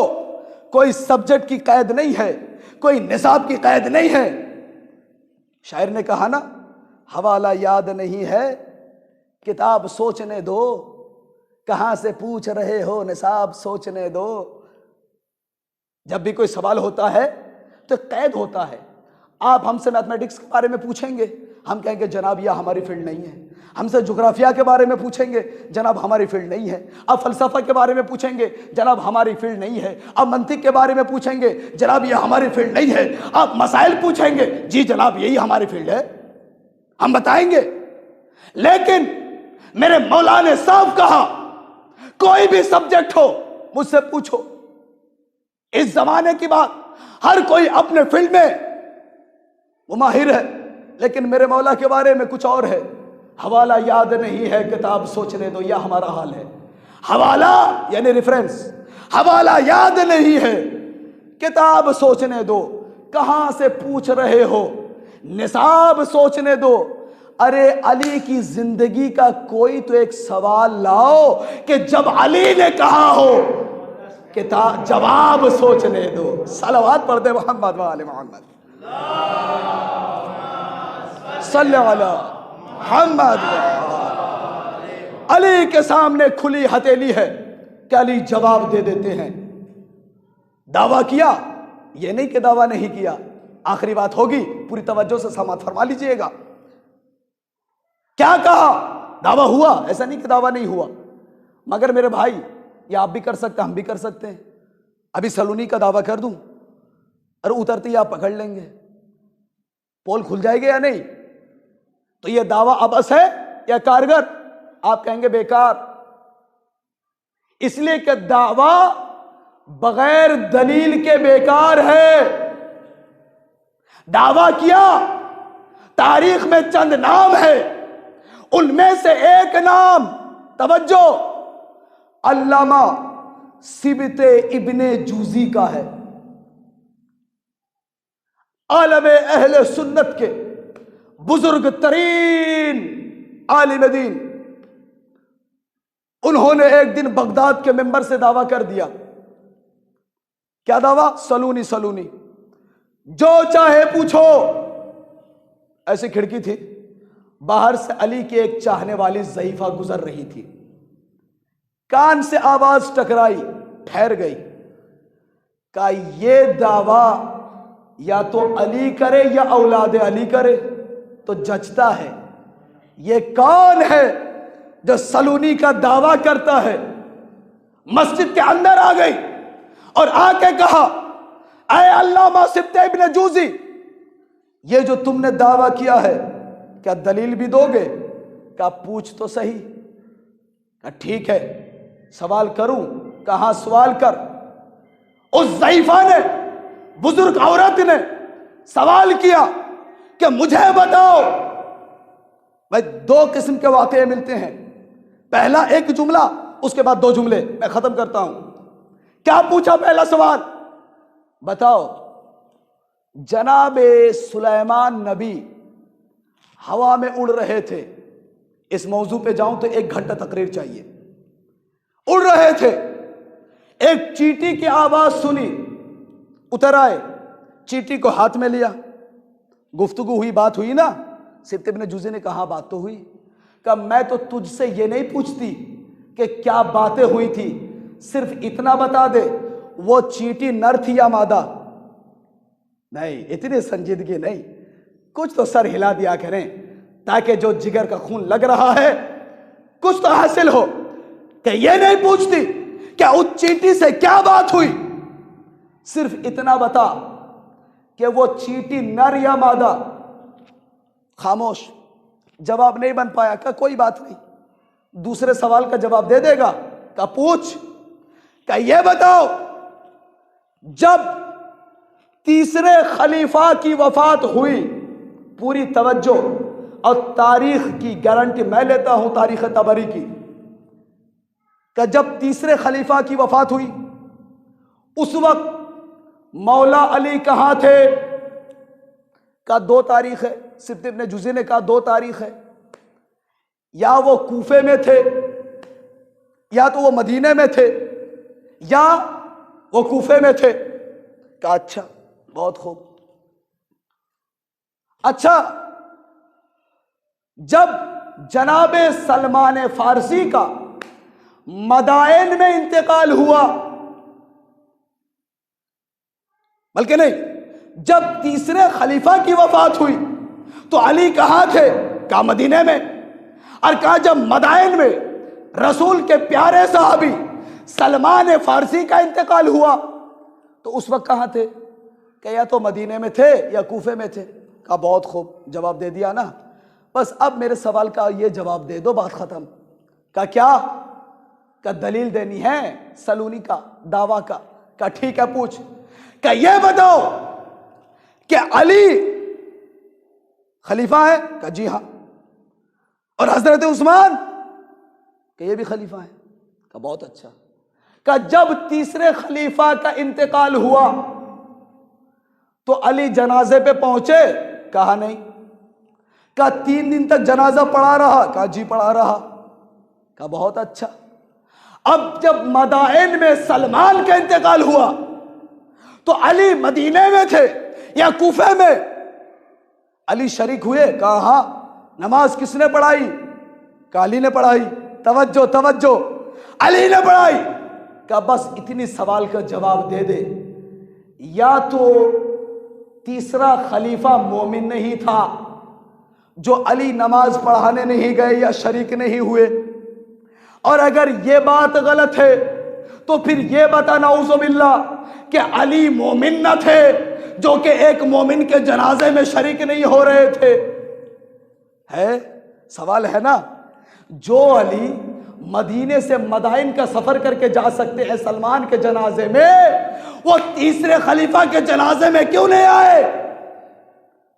کوئی سبجیکٹ کی قید نہیں ہے، کوئی نصاب کی قید نہیں ہے۔ شاعر نے کہا نا، حوالہ یاد نہیں ہے کتاب سوچنے دو، کہاں سے پوچھ رہے ہو نصاب سوچنے دو۔ جب بھی کوئی سوال ہوتا ہے تو قید ہوتا ہے۔ آپ ہم سے میتھمیٹکس کے بارے میں پوچھیں گے، ہم کہیں گے جناب یہ ہماری فیلڈ نہیں ہے۔ ہم سے جغرافیہ کے بارے میں پوچھیں گے، جناب ہماری فیلڈ نہیں ہے۔ اب فلسفہ کے بارے میں پوچھیں گے، جناب ہماری فیلڈ نہیں ہے۔ اب منطق کے بارے میں پوچھیں گے، جناب یہ ہماری فیلڈ نہیں ہے۔ اب مسائل پوچھیں گے، جی جناب یہی ہماری فیلڈ ہے، ہم بتائیں گے۔ لیکن میرے مولا نے صاف کہا کوئی بھی سبجیکٹ ہو مجھ سے پوچھو۔ اس زمانے کی بات، ہر کوئی اپنے فیلڈ میں وہ ماہر ہے، لیکن میرے مولا کے بارے میں کچھ اور ہے۔ حوالہ یاد نہیں ہے کتاب سوچنے دو، یہ ہمارا حال ہے۔ حوالہ یعنی ریفرنس، حوالہ یاد نہیں ہے کتاب سوچنے دو، کہاں سے پوچھ رہے ہو نصاب سوچنے دو۔ ارے علی کی زندگی کا کوئی تو ایک سوال لاؤ کہ جب علی نے کہا ہو کتاب جواب سوچنے دو۔ صلوات پڑھتے محمد و آل محمد، صلی علی محمد۔ علی کے سامنے کھلی ہتھیلی ہے کہ علی جواب دے دیتے ہیں۔ دعویٰ کیا، یہ نہیں کہ دعویٰ نہیں کیا، آخری بات ہوگی، پوری توجہ سے سماعت فرما لیجئے گا۔ کیا کہا؟ دعویٰ ہوا، ایسا نہیں کہ دعویٰ نہیں ہوا، مگر میرے بھائی یہ آپ بھی کر سکتے ہیں، ہم بھی کر سکتے ہیں۔ ابھی سلونی کا دعویٰ کر دوں اور اترتے ہی آپ پکڑ لیں گے، پول کھل جائے گا یا نہیں؟ تو یہ دعویٰ ابس ہے یا کارگر؟ آپ کہیں گے بیکار، اس لیے کہ دعویٰ بغیر دلیل کے بیکار ہے۔ دعویٰ کیا، تاریخ میں چند نام ہے، ان میں سے ایک نام توجہ علامہ سبت ابن جوزی کا ہے، عالم اہل سنت کے بزرگ ترین عالم دین۔ انہوں نے ایک دن بغداد کے ممبر سے دعویٰ کر دیا. کیا دعویٰ؟ سلونی سلونی، جو چاہے پوچھو. ایسی کھڑکی تھی، باہر سے علی کی ایک چاہنے والی ضعیفہ گزر رہی تھی. کان سے آواز ٹکرائی، ٹھہر گئی. کہا یہ دعویٰ یا تو علی کرے یا اولاد علی کرے تو جچتا ہے. یہ کون ہے جو سلونی کا دعویٰ کرتا ہے؟ مسجد کے اندر آ گئی اور آ کے کہا اے علامہ سبط ابن جوزی، یہ جو تم نے دعویٰ کیا ہے کیا دلیل بھی دو گے؟ کہا پوچھ تو صحیح. کہا ٹھیک ہے، سوال کروں؟ کہاں سوال کر. اس ضعیفہ نے، بزرگ عورت نے سوال کیا کہ مجھے بتاؤ. بھائی دو قسم کے واقعے ملتے ہیں، پہلا ایک جملہ، اس کے بعد دو جملے. میں ختم کرتا ہوں. کیا پوچھا؟ پہلا سوال، بتاؤ جناب سلیمان نبی ہوا میں اڑ رہے تھے. اس موضوع پہ جاؤں تو 1 گھنٹہ تقریر چاہیے. اڑ رہے تھے، ایک چیٹی کی آواز سنی، اتر آئے، چیٹی کو ہاتھ میں لیا. گفتگو ہوئی، بات ہوئی نا. سبط ابن جوزی نے کہا بات تو ہوئی. کہا میں تو تجھ سے یہ نہیں پوچھتی کہ کیا باتیں ہوئی تھی، صرف اتنا بتا دے وہ چیٹی نر تھی یا مادہ. نہیں، اتنی سنجیدگی نہیں، کچھ تو سر ہلا دیا کریں تاکہ جو جگر کا خون لگ رہا ہے کچھ تو حاصل ہو. کہ یہ نہیں پوچھتی کہ اس چیٹی سے کیا بات ہوئی، صرف اتنا بتا کہ وہ چیٹی نر یا مادہ. خاموش، جواب نہیں بن پایا. کہ کوئی بات نہیں، دوسرے سوال کا جواب دے دے گا. کہ پوچھ. کہ یہ بتاؤ جب تیسرے خلیفہ کی وفات ہوئی، پوری توجہ اور تاریخ کی گارنٹی میں لیتا ہوں، تاریخ طبری کی، کہ جب تیسرے خلیفہ کی وفات ہوئی اس وقت مولا علی کہاں تھے؟ کا 2 تاریخ ہے. سبط ابن جوزی نے کہا 2 تاریخ ہے، یا وہ کوفے میں تھے، یا تو وہ مدینے میں تھے، یا وہ کوفے میں تھے. کہا اچھا، بہت خوب. اچھا، جب جناب سلمان فارسی کا مدائن میں انتقال ہوا، بلکہ نہیں، جب تیسرے خلیفہ کی وفات ہوئی تو علی کہاں تھے؟ کہا مدینے میں. اور کہا جب مدائن میں رسول کے پیارے صحابی سلمان فارسی کا انتقال ہوا تو اس وقت کہاں تھے؟ کہ یا تو مدینے میں تھے یا کوفے میں تھے. کہا بہت خوب، جواب دے دیا نا، بس اب میرے سوال کا یہ جواب دے دو، بات ختم. کہا کیا؟ کہ دلیل دینی ہے سلونی کا دعویٰ کا. کہا ٹھیک ہے، پوچھ. کہ یہ بتاؤ کہ علی خلیفہ ہے؟ کہا جی ہاں. اور حضرت عثمان؟ کہ یہ بھی خلیفہ ہے. کہا بہت اچھا. کہ جب تیسرے خلیفہ کا انتقال ہوا تو علی جنازے پہ پہنچے؟ کہا نہیں. کہا 3 دن تک جنازہ پڑھا رہا؟ کہا جی پڑھا رہا. کہا بہت اچھا. اب جب مدائن میں سلمان کا انتقال ہوا تو علی مدینے میں تھے یا کوفے میں؟ علی شریک ہوئے؟ کہا ہاں. نماز کس نے پڑھائی؟ کہا علی نے پڑھائی. توجہ توجہ، علی نے پڑھائی. کہا بس اتنی سوال کا جواب دے دے، یا تو تیسرا خلیفہ مومن نہیں تھا جو علی نماز پڑھانے نہیں گئے یا شریک نہیں ہوئے، اور اگر یہ بات غلط ہے تو پھر یہ بتا نعوذ باللہ کہ علی مومن نہ تھے جو کہ ایک مومن کے جنازے میں شریک نہیں ہو رہے تھے. ہے سوال ہے نا. جو علی مدینے سے مدائن کا سفر کر کے جا سکتے ہیں سلمان کے جنازے میں، وہ تیسرے خلیفہ کے جنازے میں کیوں نہیں آئے؟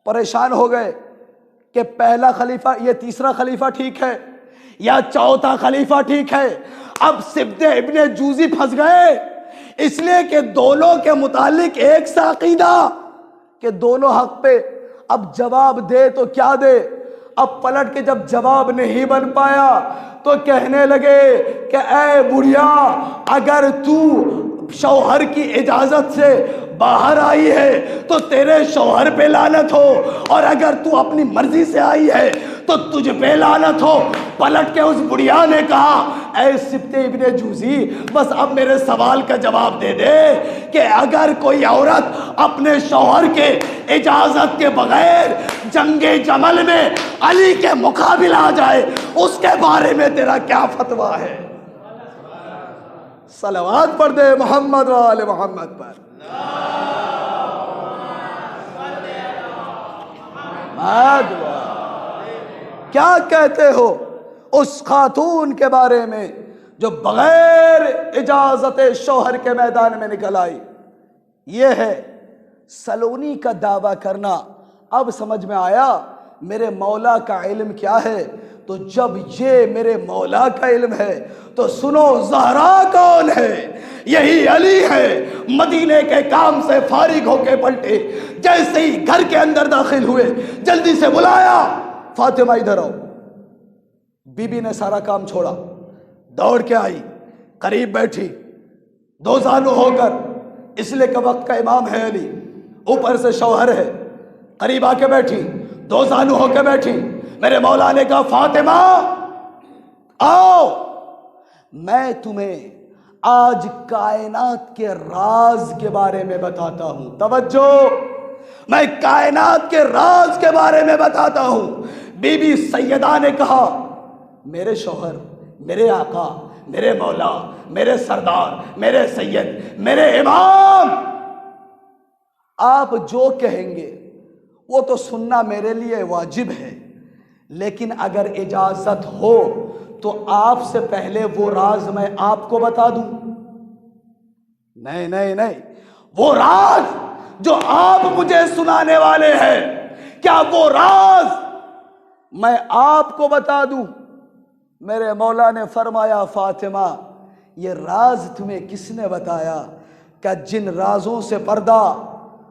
پریشان ہو گئے کہ پہلا خلیفہ، یہ تیسرا خلیفہ ٹھیک ہے یا چوتھا خلیفہ ٹھیک ہے؟ اب سبط ابن جوزی پھنس گئے، اس لیے کہ دونوں کے متعلق ایک سا عقیدہ کہ دونوں حق پہ. اب جواب دے تو کیا دے؟ اب پلٹ کے جب جواب نہیں بن پایا تو کہنے لگے کہ اے بڑھیا، اگر تو شوہر کی اجازت سے باہر آئی ہے تو تیرے شوہر پہ لعنت ہو، اور اگر تو اپنی مرضی سے آئی ہے تو تجھ پہ لعنت ہو۔ پلٹ کے اس بڑھیا نے کہا اے سبط ابن جوزی، بس اب میرے سوال کا جواب دے دے کہ اگر کوئی عورت اپنے شوہر کے اجازت کے بغیر جنگ جمل میں علی کے مقابل آ جائے، اس کے بارے میں تیرا کیا فتویٰ ہے؟ صلوات پڑھ دے محمد و آل محمد پر۔ کیا کہتے ہو اس خاتون کے بارے میں جو بغیر اجازت شوہر کے میدان میں نکل آئی؟ یہ ہے سلونی کا دعویٰ کرنا۔ اب سمجھ میں آیا میرے مولا کا علم کیا ہے؟ تو جب یہ میرے مولا کا علم ہے تو سنو زہرا کون ہے؟ یہی علی ہے۔ مدینے کے کام سے فارغ ہو کے پلٹے، جیسے ہی گھر کے اندر داخل ہوئے جلدی سے بلایا، فاطمہ ادھر آؤ۔ بی بی نے سارا کام چھوڑا، دوڑ کے آئی، قریب بیٹھی، دو زانو ہو کر، اس لیے کہ وقت کا امام ہے علی، اوپر سے شوہر ہے، قریب آ کے بیٹھی، دو زانو ہو کے بیٹھی۔ میرے مولا نے کہا فاطمہ آؤ، میں تمہیں آج کائنات کے راز کے بارے میں بتاتا ہوں۔ توجہ، میں کائنات کے راز کے بارے میں بتاتا ہوں۔ بی بی سیدہ نے کہا میرے شوہر، میرے آقا، میرے مولا، میرے سردار، میرے سید، میرے امام، آپ جو کہیں گے وہ تو سننا میرے لیے واجب ہے، لیکن اگر اجازت ہو تو آپ سے پہلے وہ راز میں آپ کو بتا دوں۔ نہیں نہیں نہیں، وہ راز جو آپ مجھے سنانے والے ہیں، کیا وہ راز میں آپ کو بتا دوں؟ میرے مولا نے فرمایا فاطمہ، یہ راز تمہیں کس نے بتایا؟ کہ جن رازوں سے پردہ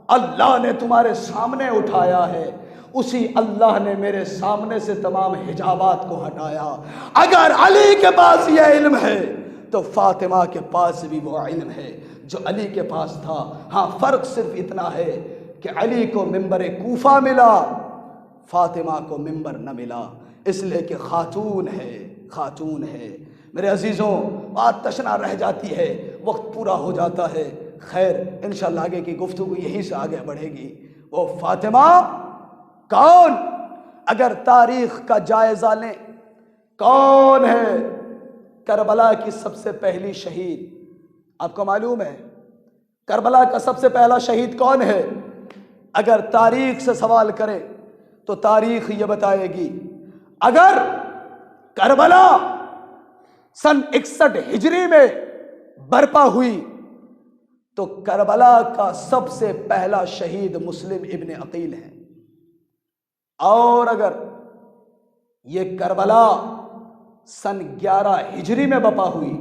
اللہ نے تمہارے سامنے اٹھایا ہے، اسی اللہ نے میرے سامنے سے تمام حجابات کو ہٹایا۔ اگر علی کے پاس یہ علم ہے تو فاطمہ کے پاس بھی وہ علم ہے جو علی کے پاس تھا۔ ہاں، فرق صرف اتنا ہے کہ علی کو ممبر کوفہ ملا، فاطمہ کو ممبر نہ ملا، اس لیے کہ خاتون ہے، خاتون ہے۔ میرے عزیزوں، بات تشنا رہ جاتی ہے، وقت پورا ہو جاتا ہے۔ خیر، انشاءاللہ آگے کی گفتگو یہیں سے آگے بڑھے گی۔ وہ فاطمہ کون؟ اگر تاریخ کا جائزہ لیں، کون ہے کربلا کی سب سے پہلی شہید؟ آپ کو معلوم ہے کربلا کا سب سے پہلا شہید کون ہے؟ اگر تاریخ سے سوال کرے تو تاریخ یہ بتائے گی، اگر کربلا سن 61 ہجری میں برپا ہوئی تو کربلا کا سب سے پہلا شہید مسلم ابن عقیل ہے، اور اگر یہ کربلا سن 11 ہجری میں برپا ہوئی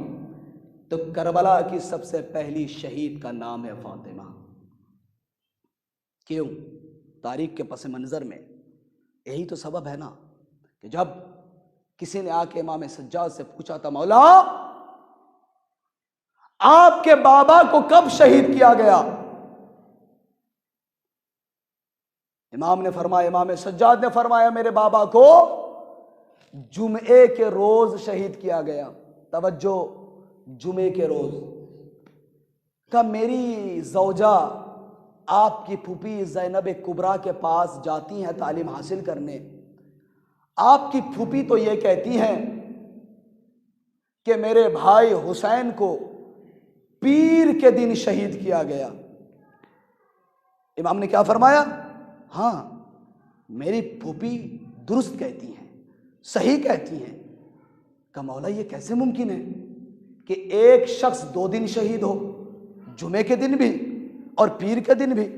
تو کربلا کی سب سے پہلی شہید کا نام ہے فاطمہ۔ کیوں؟ تاریخ کے پس منظر میں یہی تو سبب ہے نا کہ جب کسی نے آ کے امام سجاد سے پوچھا تھا مولا آپ کے بابا کو کب شہید کیا گیا؟ امام سجاد نے فرمایا میرے بابا کو جمعے کے روز شہید کیا گیا۔ توجہ، جمعے کے روز۔ کہ میری زوجہ آپ کی پھوپھی زینب کبریٰ کے پاس جاتی ہیں تعلیم حاصل کرنے، آپ کی پھوپھی تو یہ کہتی ہیں کہ میرے بھائی حسین کو پیر کے دن شہید کیا گیا۔ امام نے کیا فرمایا؟ ہاں، میری پھوپھی درست کہتی ہیں، صحیح کہتی ہیں۔ کہ مولا یہ کیسے ممکن ہے کہ ایک شخص 2 دن شہید ہو، جمعے کے دن بھی اور پیر کے دن بھی؟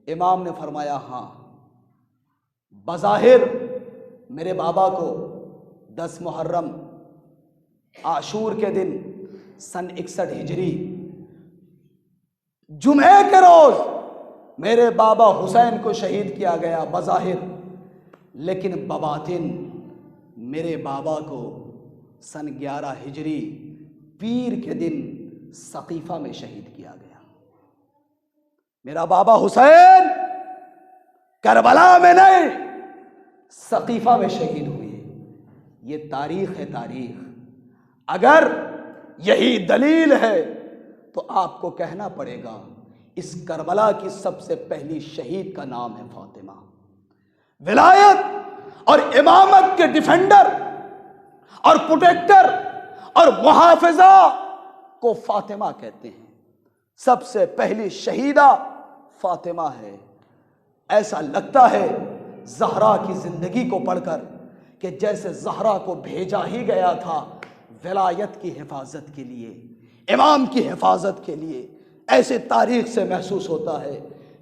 امام نے فرمایا ہاں، بظاہر میرے بابا کو 10 محرم عاشور کے دن سن 61 ہجری جمعے کے روز میرے بابا حسین کو شہید کیا گیا بظاہر، لیکن بباطن میرے بابا کو سن 11 ہجری پیر کے دن سقیفہ میں شہید کیا گیا۔ میرا بابا حسین کربلا میں نہیں سقیفہ میں شہید ہوئے۔ یہ تاریخ ہے، تاریخ۔ اگر یہی دلیل ہے تو آپ کو کہنا پڑے گا اس کربلا کی سب سے پہلی شہید کا نام ہے فاطمہ۔ ولایت اور امامت کے ڈیفینڈر اور پروٹیکٹر اور محافظہ کو فاطمہ کہتے ہیں۔ سب سے پہلی شہیدہ فاطمہ ہے۔ ایسا لگتا ہے زہرا کی زندگی کو پڑھ کر کہ جیسے زہرا کو بھیجا ہی گیا تھا ولایت کی حفاظت کے لیے، امام کی حفاظت کے لیے۔ ایسے تاریخ سے محسوس ہوتا ہے۔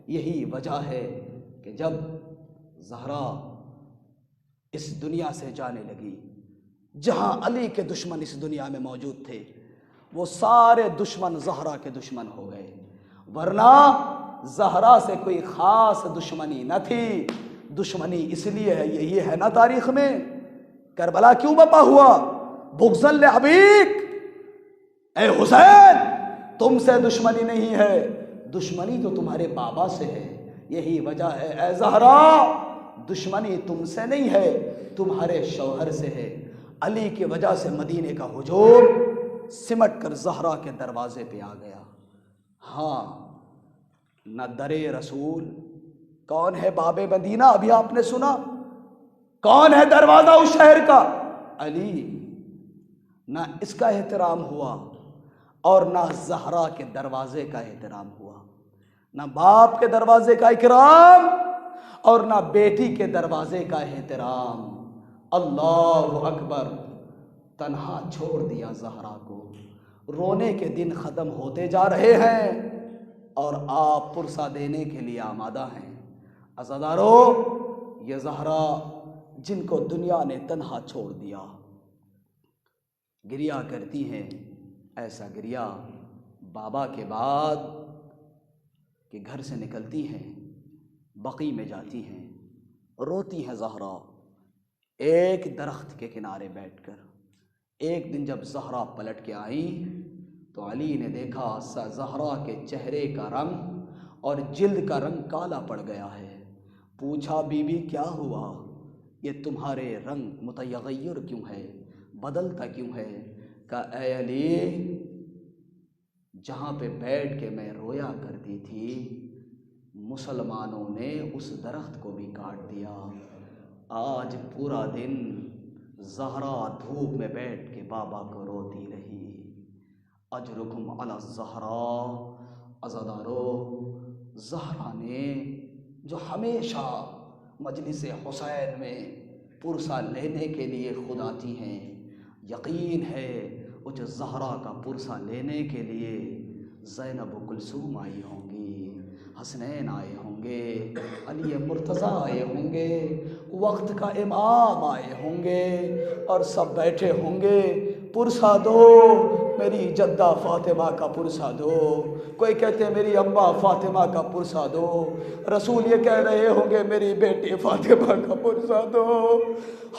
یہی وجہ ہے کہ جب زہرا اس دنیا سے جانے لگی، جہاں علی کے دشمن اس دنیا میں موجود تھے، وہ سارے دشمن زہرا کے دشمن ہو گئے، ورنہ زہرا سے کوئی خاص دشمنی نہ تھی۔ دشمنی اس لیے ہے، یہی ہے نا تاریخ میں، کربلا کیوں بپا ہوا؟ بغضاً لابیک، اے حسین تم سے دشمنی نہیں ہے، دشمنی تو تمہارے بابا سے ہے۔ یہی وجہ ہے اے زہرا، دشمنی تم سے نہیں ہے، تمہارے شوہر سے ہے۔ علی کی وجہ سے مدینے کا ہجوم سمٹ کر زہرا کے دروازے پہ آ گیا۔ ہاں، نہ درے رسول، کون ہے باب مدینہ؟ ابھی آپ نے سنا، کون ہے دروازہ اس شہر کا؟ علی۔ نہ اس کا احترام ہوا اور نہ زہرا کے دروازے کا احترام ہوا، نہ باپ کے دروازے کا اکرام اور نہ بیٹی کے دروازے کا احترام۔ اللہ اکبر۔ تنہا چھوڑ دیا زہرا کو۔ رونے کے دن ختم ہوتے جا رہے ہیں اور آپ پرسہ دینے کے لیے آمادہ ہیں۔ عزادارو، یہ زہرا جن کو دنیا نے تنہا چھوڑ دیا گریا کرتی ہیں ایسا گریا بابا کے بعد کہ گھر سے نکلتی ہیں، بقیع میں جاتی ہیں، روتی ہیں زہرا ایک درخت کے کنارے بیٹھ کر۔ ایک دن جب زہرا پلٹ کے آئیں تو علی نے دیکھا زہرا کے چہرے کا رنگ اور جلد کا رنگ کالا پڑ گیا ہے۔ پوچھا بی بی کیا ہوا؟ یہ تمہارے رنگ متغیر کیوں ہے، بدلتا کیوں ہے؟ کہا اے علی، جہاں پہ بیٹھ کے میں رویا کرتی تھی مسلمانوں نے اس درخت کو بھی کاٹ دیا۔ آج پورا دن زہرا دھوپ میں بیٹھ کے بابا کو روتی رہی۔ اجرکم علی الزہرا۔ عزادارو، زہرا نے جو ہمیشہ مجلس حسین میں پرسہ لینے کے لیے خود آتی ہیں، یقین ہے وہ جو زہرا کا پرسہ لینے کے لیے زینب و کلثوم آئی ہوں گی، حسنین آئے ہوں گے، علی مرتضیٰ آئے ہوں گے، وقت کا امام آئے ہوں گے اور سب بیٹھے ہوں گے، پرسہ دو میری جدہ فاطمہ کا پرسہ دو، کوئی کہتے ہیں میری اماں فاطمہ کا پرسہ دو، رسول یہ کہہ رہے ہوں گے میری بیٹی فاطمہ کا پرسہ دو۔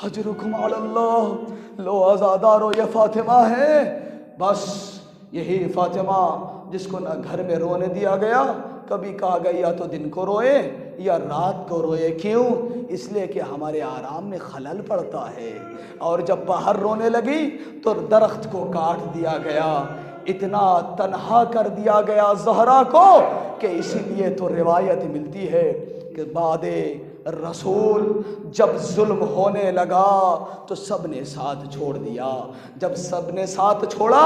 حجرکم علی اللہ۔ لو عزادارو، یہ فاطمہ ہے، بس یہی فاطمہ جس کو نہ گھر میں رونے دیا گیا، کبھی کہا گیا یا تو دن کو روئے یا رات کو روئے۔ کیوں؟ اس لیے کہ ہمارے آرام میں خلل پڑتا ہے، اور جب باہر رونے لگی تو درخت کو کاٹ دیا گیا، اتنا تنہا کر دیا گیا زہرا کو کہ اسی لیے تو روایت ملتی ہے کہ بعد رسول جب ظلم ہونے لگا تو سب نے ساتھ چھوڑ دیا۔ جب سب نے ساتھ چھوڑا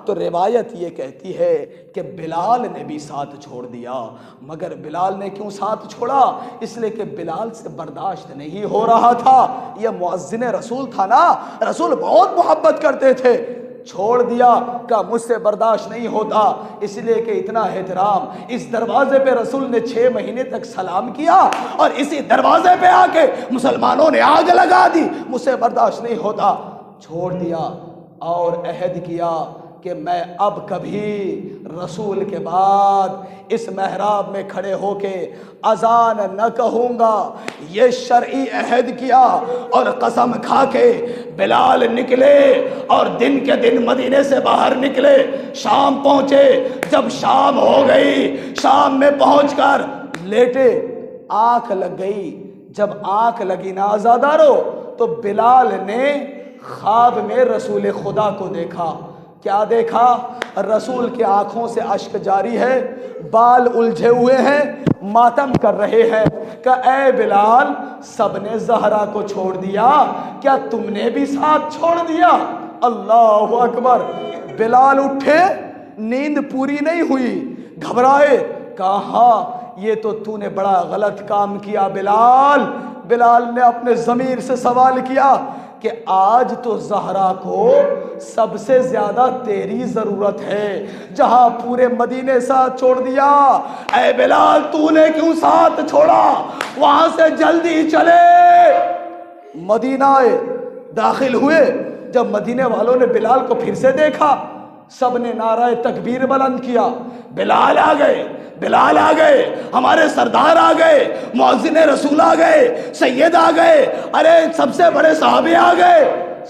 تو روایت یہ کہتی ہے کہ بلال نے بھی ساتھ چھوڑ دیا۔ مگر بلال نے کیوں ساتھ چھوڑا؟ اس لیے کہ بلال سے برداشت نہیں ہو رہا تھا، یہ مؤذن رسول تھا نا، رسول بہت محبت کرتے تھے، چھوڑ دیا کہ مجھ سے برداشت نہیں ہوتا، اس لیے کہ اتنا احترام۔ اس دروازے پہ رسول نے 6 مہینے تک سلام کیا اور اسی دروازے پہ آ کے مسلمانوں نے آگ لگا دی، مجھ سے برداشت نہیں ہوتا، چھوڑ دیا اور عہد کیا کہ میں اب کبھی رسول کے بعد اس محراب میں کھڑے ہو کے اذان نہ کہوں گا۔ یہ شرعی عہد کیا اور قسم کھا کے بلال نکلے اور دن کے دن مدینے سے باہر نکلے، شام پہنچے۔ جب شام ہو گئی، شام میں پہنچ کر لیٹے، آنکھ لگ گئی۔ جب آنکھ لگی نا آزادارو، تو بلال نے خواب میں رسول خدا کو دیکھا۔ کیا دیکھا؟ رسول کی آنکھوں سے اشک جاری ہے، بال الجھے ہوئے ہیں، ماتم کر رہے ہیں کہ اے بلال، سب نے زہرا کو چھوڑ دیا، کیا تم نے بھی ساتھ چھوڑ دیا؟ اللہ اکبر۔ بلال اٹھے، نیند پوری نہیں ہوئی، گھبرائے، کہا یہ تو نے بڑا غلط کام کیا بلال۔ بلال نے اپنے ضمیر سے سوال کیا کہ آج تو زہرا کو سب سے زیادہ تیری ضرورت ہے، جہاں پورے مدینے ساتھ چھوڑ دیا۔ اے بلال، تو نے کیوں ساتھ چھوڑا؟ وہاں سے جلدی چلے۔ مدینہ داخل ہوئے۔ جب مدینے والوں نے بلال کو پھر سے دیکھا، سب نے نعرہ تکبیر بلند کیا۔ بلال آ گئے، بلال آ گئے، ہمارے سردار آ گئے، مؤذن رسول آ گئے، سید آ گئے، ارے سب سے بڑے صحابی آ گئے۔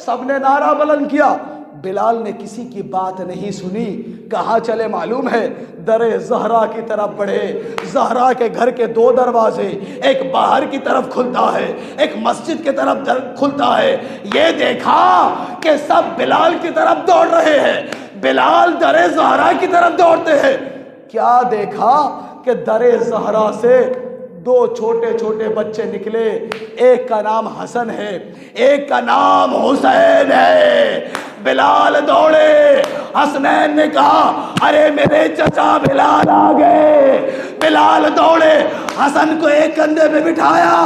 سب نے نعرہ بلند کیا۔ بلال نے کسی کی بات نہیں سنی۔ کہاں چلے معلوم ہے؟ در زہرا کی طرف بڑھے۔ زہرا کے گھر کے 2 دروازے، ایک باہر کی طرف کھلتا ہے، ایک مسجد کی طرف کھلتا ہے۔ یہ دیکھا کہ سب بلال کی طرف دوڑ رہے ہیں، بلال در زہرا کی طرف دوڑتے ہیں۔ کیا دیکھا کہ در زہرا سے 2 چھوٹے چھوٹے بچے نکلے، ایک کا نام حسن ہے، ایک کا نام حسین ہے۔ بلال دوڑے، حسنین نے کہا ارے میرے چچا بلال آ گئے۔ بلال دوڑے، حسن کو ایک کندھے پہ بٹھایا،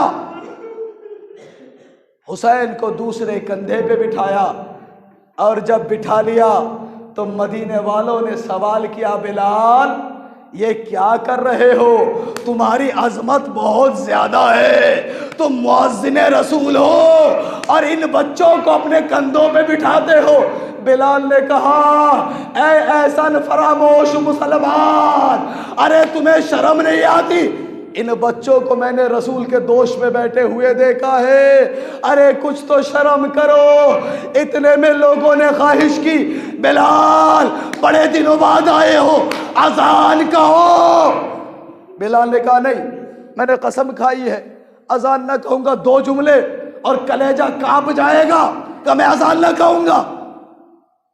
حسین کو دوسرے کندھے پہ بٹھایا، اور جب بٹھا لیا تو مدینے والوں نے سوال کیا بلال یہ کیا کر رہے ہو؟ تمہاری عظمت بہت زیادہ ہے، تم مؤذن رسول ہو اور ان بچوں کو اپنے کندھوں پہ بٹھاتے ہو۔ بلال نے کہا اے احسن فراموش مسلمان، ارے تمہیں شرم نہیں آتی؟ ان بچوں کو میں نے رسول کے دوش میں بیٹھے ہوئے دیکھا ہے، ارے کچھ تو شرم کرو۔ اتنے میں لوگوں نے خواہش کی بلال بڑے دنوں بعد آئے ہو، اذان کہو۔ بلال نے کہا نہیں، میں نے قسم کھائی ہے اذان نہ کہوں گا۔ 2 جملے اور کلیجہ کانپ جائے گا کہ میں اذان نہ کہوں گا۔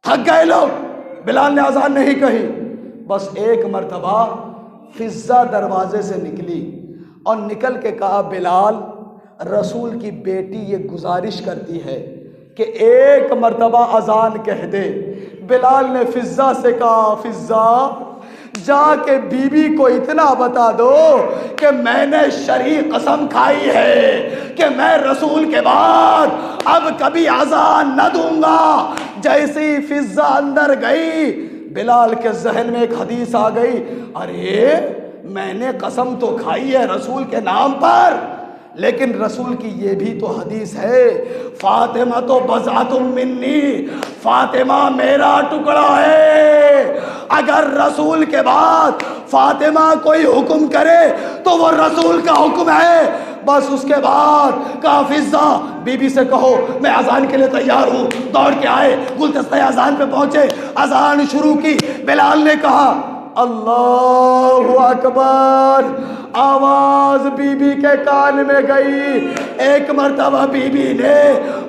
تھک گئے لوگ، بلال نے اذان نہیں کہی۔ بس ایک مرتبہ فضہ دروازے سے نکلی اور نکل کے کہا بلال، رسول کی بیٹی یہ گزارش کرتی ہے کہ ایک مرتبہ اذان کہہ دے۔ بلال نے فضہ سے کہا فضہ جا کے بی بی کو اتنا بتا دو کہ میں نے شرعی قسم کھائی ہے کہ میں رسول کے بعد اب کبھی اذان نہ دوں گا۔ جیسی فضہ اندر گئی، بلال کے ذہن میں ایک حدیث آ گئی، ارے میں نے قسم تو کھائی ہے رسول کے نام پر، لیکن رسول کی یہ بھی تو حدیث ہے فاطمہ تو بضعۃ منی، فاطمہ میرا ٹکڑا ہے۔ اگر رسول کے بعد فاطمہ کوئی حکم کرے تو وہ رسول کا حکم ہے۔ بس اس کے بعد کہا فضہ بی بی سے کہو میں اذان کے لیے تیار ہوں۔ دوڑ کے آئے، گلدستہ اذان پہ پہنچے، اذان شروع کی۔ بلال نے کہا اللہ اکبر، آواز بی بی کے کان میں گئی۔ ایک مرتبہ بی بی نے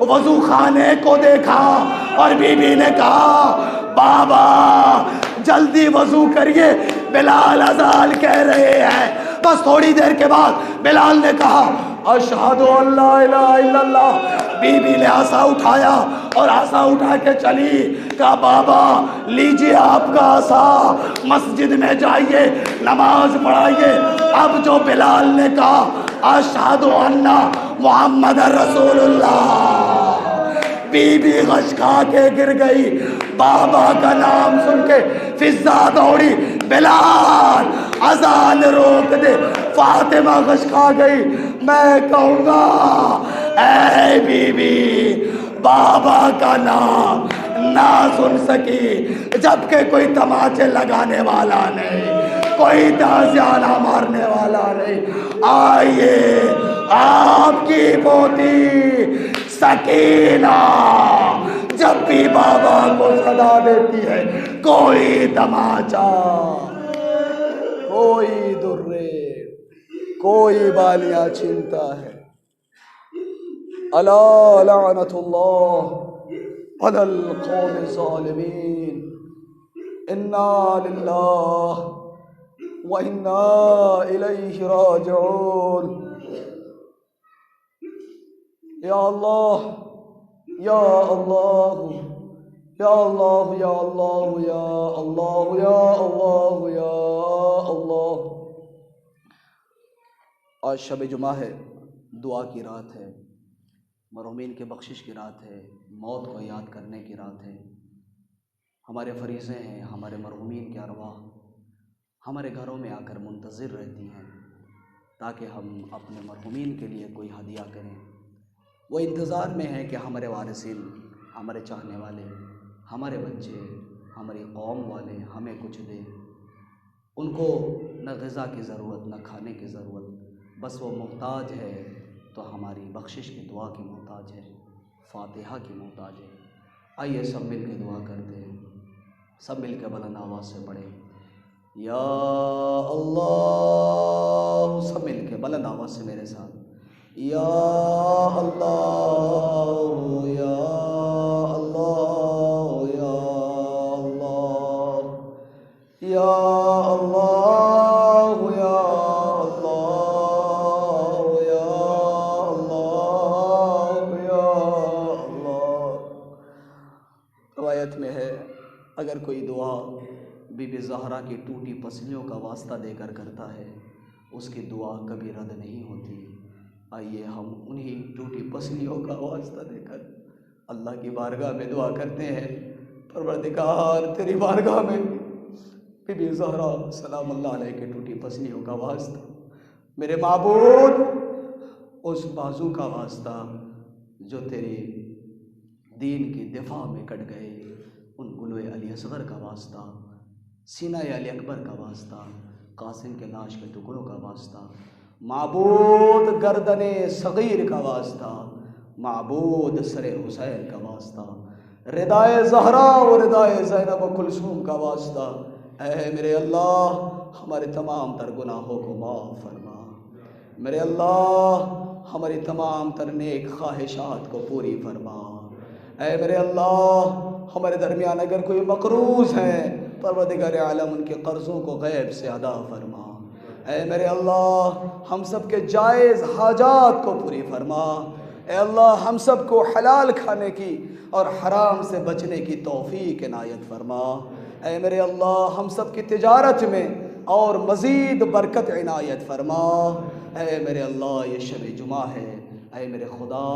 وضو خانے کو دیکھا اور بی بی نے کہا بابا جلدی وضو کریے، بلال اذان کہہ رہے ہیں۔ بس تھوڑی دیر کے بعد بلال نے کہا اشہد ان لا الہ الا اللہ۔ بی بی نے عصا اٹھایا اور عصا اٹھا کے چلی۔ کہا بابا لیجیے آپ کا عصا، مسجد میں جائیے، نماز پڑھائیے۔ اب جو بلال نے کہا اشہد ان محمد رسول اللہ، بی بی غش کھا کے گر گئی۔ بابا کا نام سن کے فضہ دوڑی، بلال اذان روک دے۔ فاطمہ غش کھا گئی۔ میں کہوں گا اے بی بی، بابا کا نام نہ سن سکی جبکہ کوئی تماچے لگانے والا نہیں، کوئی تازیانہ مارنے والا نہیں۔ آئیے آپ کی پوتی سکینہ جب بھی بابا کو صدا دیتی ہے، کوئی تماچا، کوئی درے، کوئی بالیاں چھینتا ہے۔ الا لعنت اللہ علی القوم الظالمین، انا للہ و انا الیہ راجعون۔ یا اللہ یا اللہ یا اللہ یا اللہ یا اللہ یا اللہ یا اللہ۔ آج شب جمعہ ہے، دعا کی رات ہے، مرحومین کے بخشش کی رات ہے، موت کو یاد کرنے کی رات ہے۔ ہمارے فریضے ہیں، ہمارے مرحومین کی ارواح ہمارے گھروں میں آ کر منتظر رہتی ہیں تاکہ ہم اپنے مرحومین کے لیے کوئی ہدیہ کریں۔ وہ انتظار میں ہیں کہ ہمارے وارثین، ہمارے چاہنے والے، ہمارے بچے، ہماری قوم والے ہمیں کچھ دیں۔ ان کو نہ غذا کی ضرورت، نہ کھانے کی ضرورت، بس وہ محتاج ہے تو ہماری بخشش کی دعا کی محتاج ہے، فاتحہ کی محتاج ہے۔ آئیے سب مل کے دعا کرتے ہیں، سب مل کے بلند آواز سے پڑھیں یا اللہ، سب مل کے بلند آواز سے میرے ساتھ یا اللہ یا اللہ یا اللہ یا اللہ یا اللہ یا اللہ یا اللہ۔ روایت میں ہے اگر کوئی دعا بی بی زہرا کی ٹوٹی پسلیوں کا واسطہ دے کر کرتا ہے، اس کی دعا کبھی رد نہیں ہوتی۔ آئیے ہم انہی ٹوٹی پسلیوں کا واسطہ دے کر اللہ کی بارگاہ میں دعا کرتے ہیں، پروردگار تیری بارگاہ میں بی بی زہرا سلام اللہ علیہ کے ٹوٹی پسلیوں کا واسطہ، میرے معبود اس بازو کا واسطہ جو تیری دین کی دفاع میں کٹ گئے، ان گلوے علی اصغر کا واسطہ، سینہ علی اکبر کا واسطہ، قاسم کے لاش کے ٹکڑوں کا واسطہ، معبود گردن صغیر کا واسطہ، معبود سر حسین کا واسطہ، ردائے زہرا و ردائے زینب و کلثوم کا واسطہ، اے میرے اللہ ہمارے تمام تر گناہوں کو معاف فرما، میرے اللہ ہماری تمام تر نیک خواہشات کو پوری فرما، اے میرے اللہ ہمارے درمیان اگر کوئی مقروض ہے پروردگار عالم ان کے قرضوں کو غیب سے ادا فرما، اے میرے اللہ ہم سب کے جائز حاجات کو پوری فرما، اے اللہ ہم سب کو حلال کھانے کی اور حرام سے بچنے کی توفیق عنایت فرما، اے میرے اللہ ہم سب کی تجارت میں اور مزید برکت عنایت فرما، اے میرے اللہ یہ شب جمعہ ہے، اے میرے خدا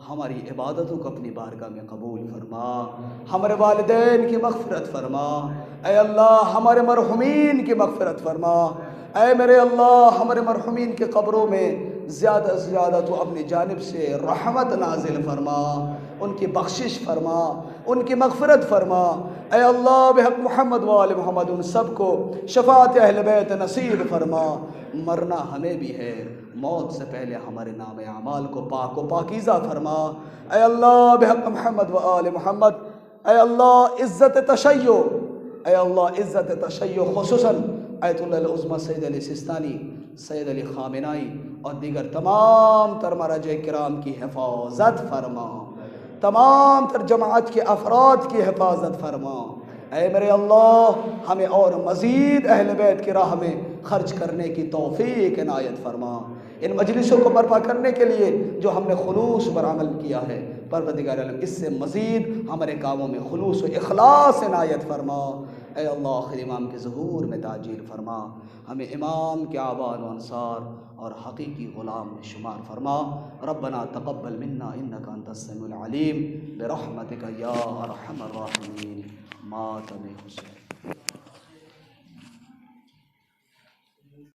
ہماری عبادتوں کو اپنی بارگاہ میں قبول فرما، ہمارے والدین کی مغفرت فرما، اے اللہ ہمارے مرحومین کی مغفرت فرما، اے میرے اللہ ہمارے مرحومین کے قبروں میں زیادہ سے زیادہ تو اپنی جانب سے رحمت نازل فرما، ان کی بخشش فرما، ان کی مغفرت فرما، اے اللہ بحق محمد و آل محمد ان سب کو شفاعت اہل بیت نصیب فرما۔ مرنا ہمیں بھی ہے، موت سے پہلے ہمارے نام اعمال کو پاک و پاکیزہ فرما، اے اللہ بحق محمد و آل محمد، اے اللہ عزت تشیع، اے اللہ عزت تشیع خصوصاً آیت اللہ العظمی سید علی سستانی، سید علی خامنائی اور دیگر تمام تر مراجع کرام کی حفاظت فرما، تمام تر جماعت کے افراد کی حفاظت فرما، اے میرے اللہ ہمیں اور مزید اہل بیت کی راہ میں خرچ کرنے کی توفیق عنایت فرما، ان مجلسوں کو برپا کرنے کے لیے جو ہم نے خلوص پر عمل کیا ہے پروردگار عالم اس سے مزید ہمارے کاموں میں خلوص و اخلاص عنایت فرما، اے اللہ آخر امام کے ظہور میں تاجیل فرما، ہمیں امام کے آبان و انصار اور حقیقی غلام میں شمار فرما، ربنا تقبل منا انک انت السمیع العلیم برحمتک یا ارحم الراحمین، ماتم حسین۔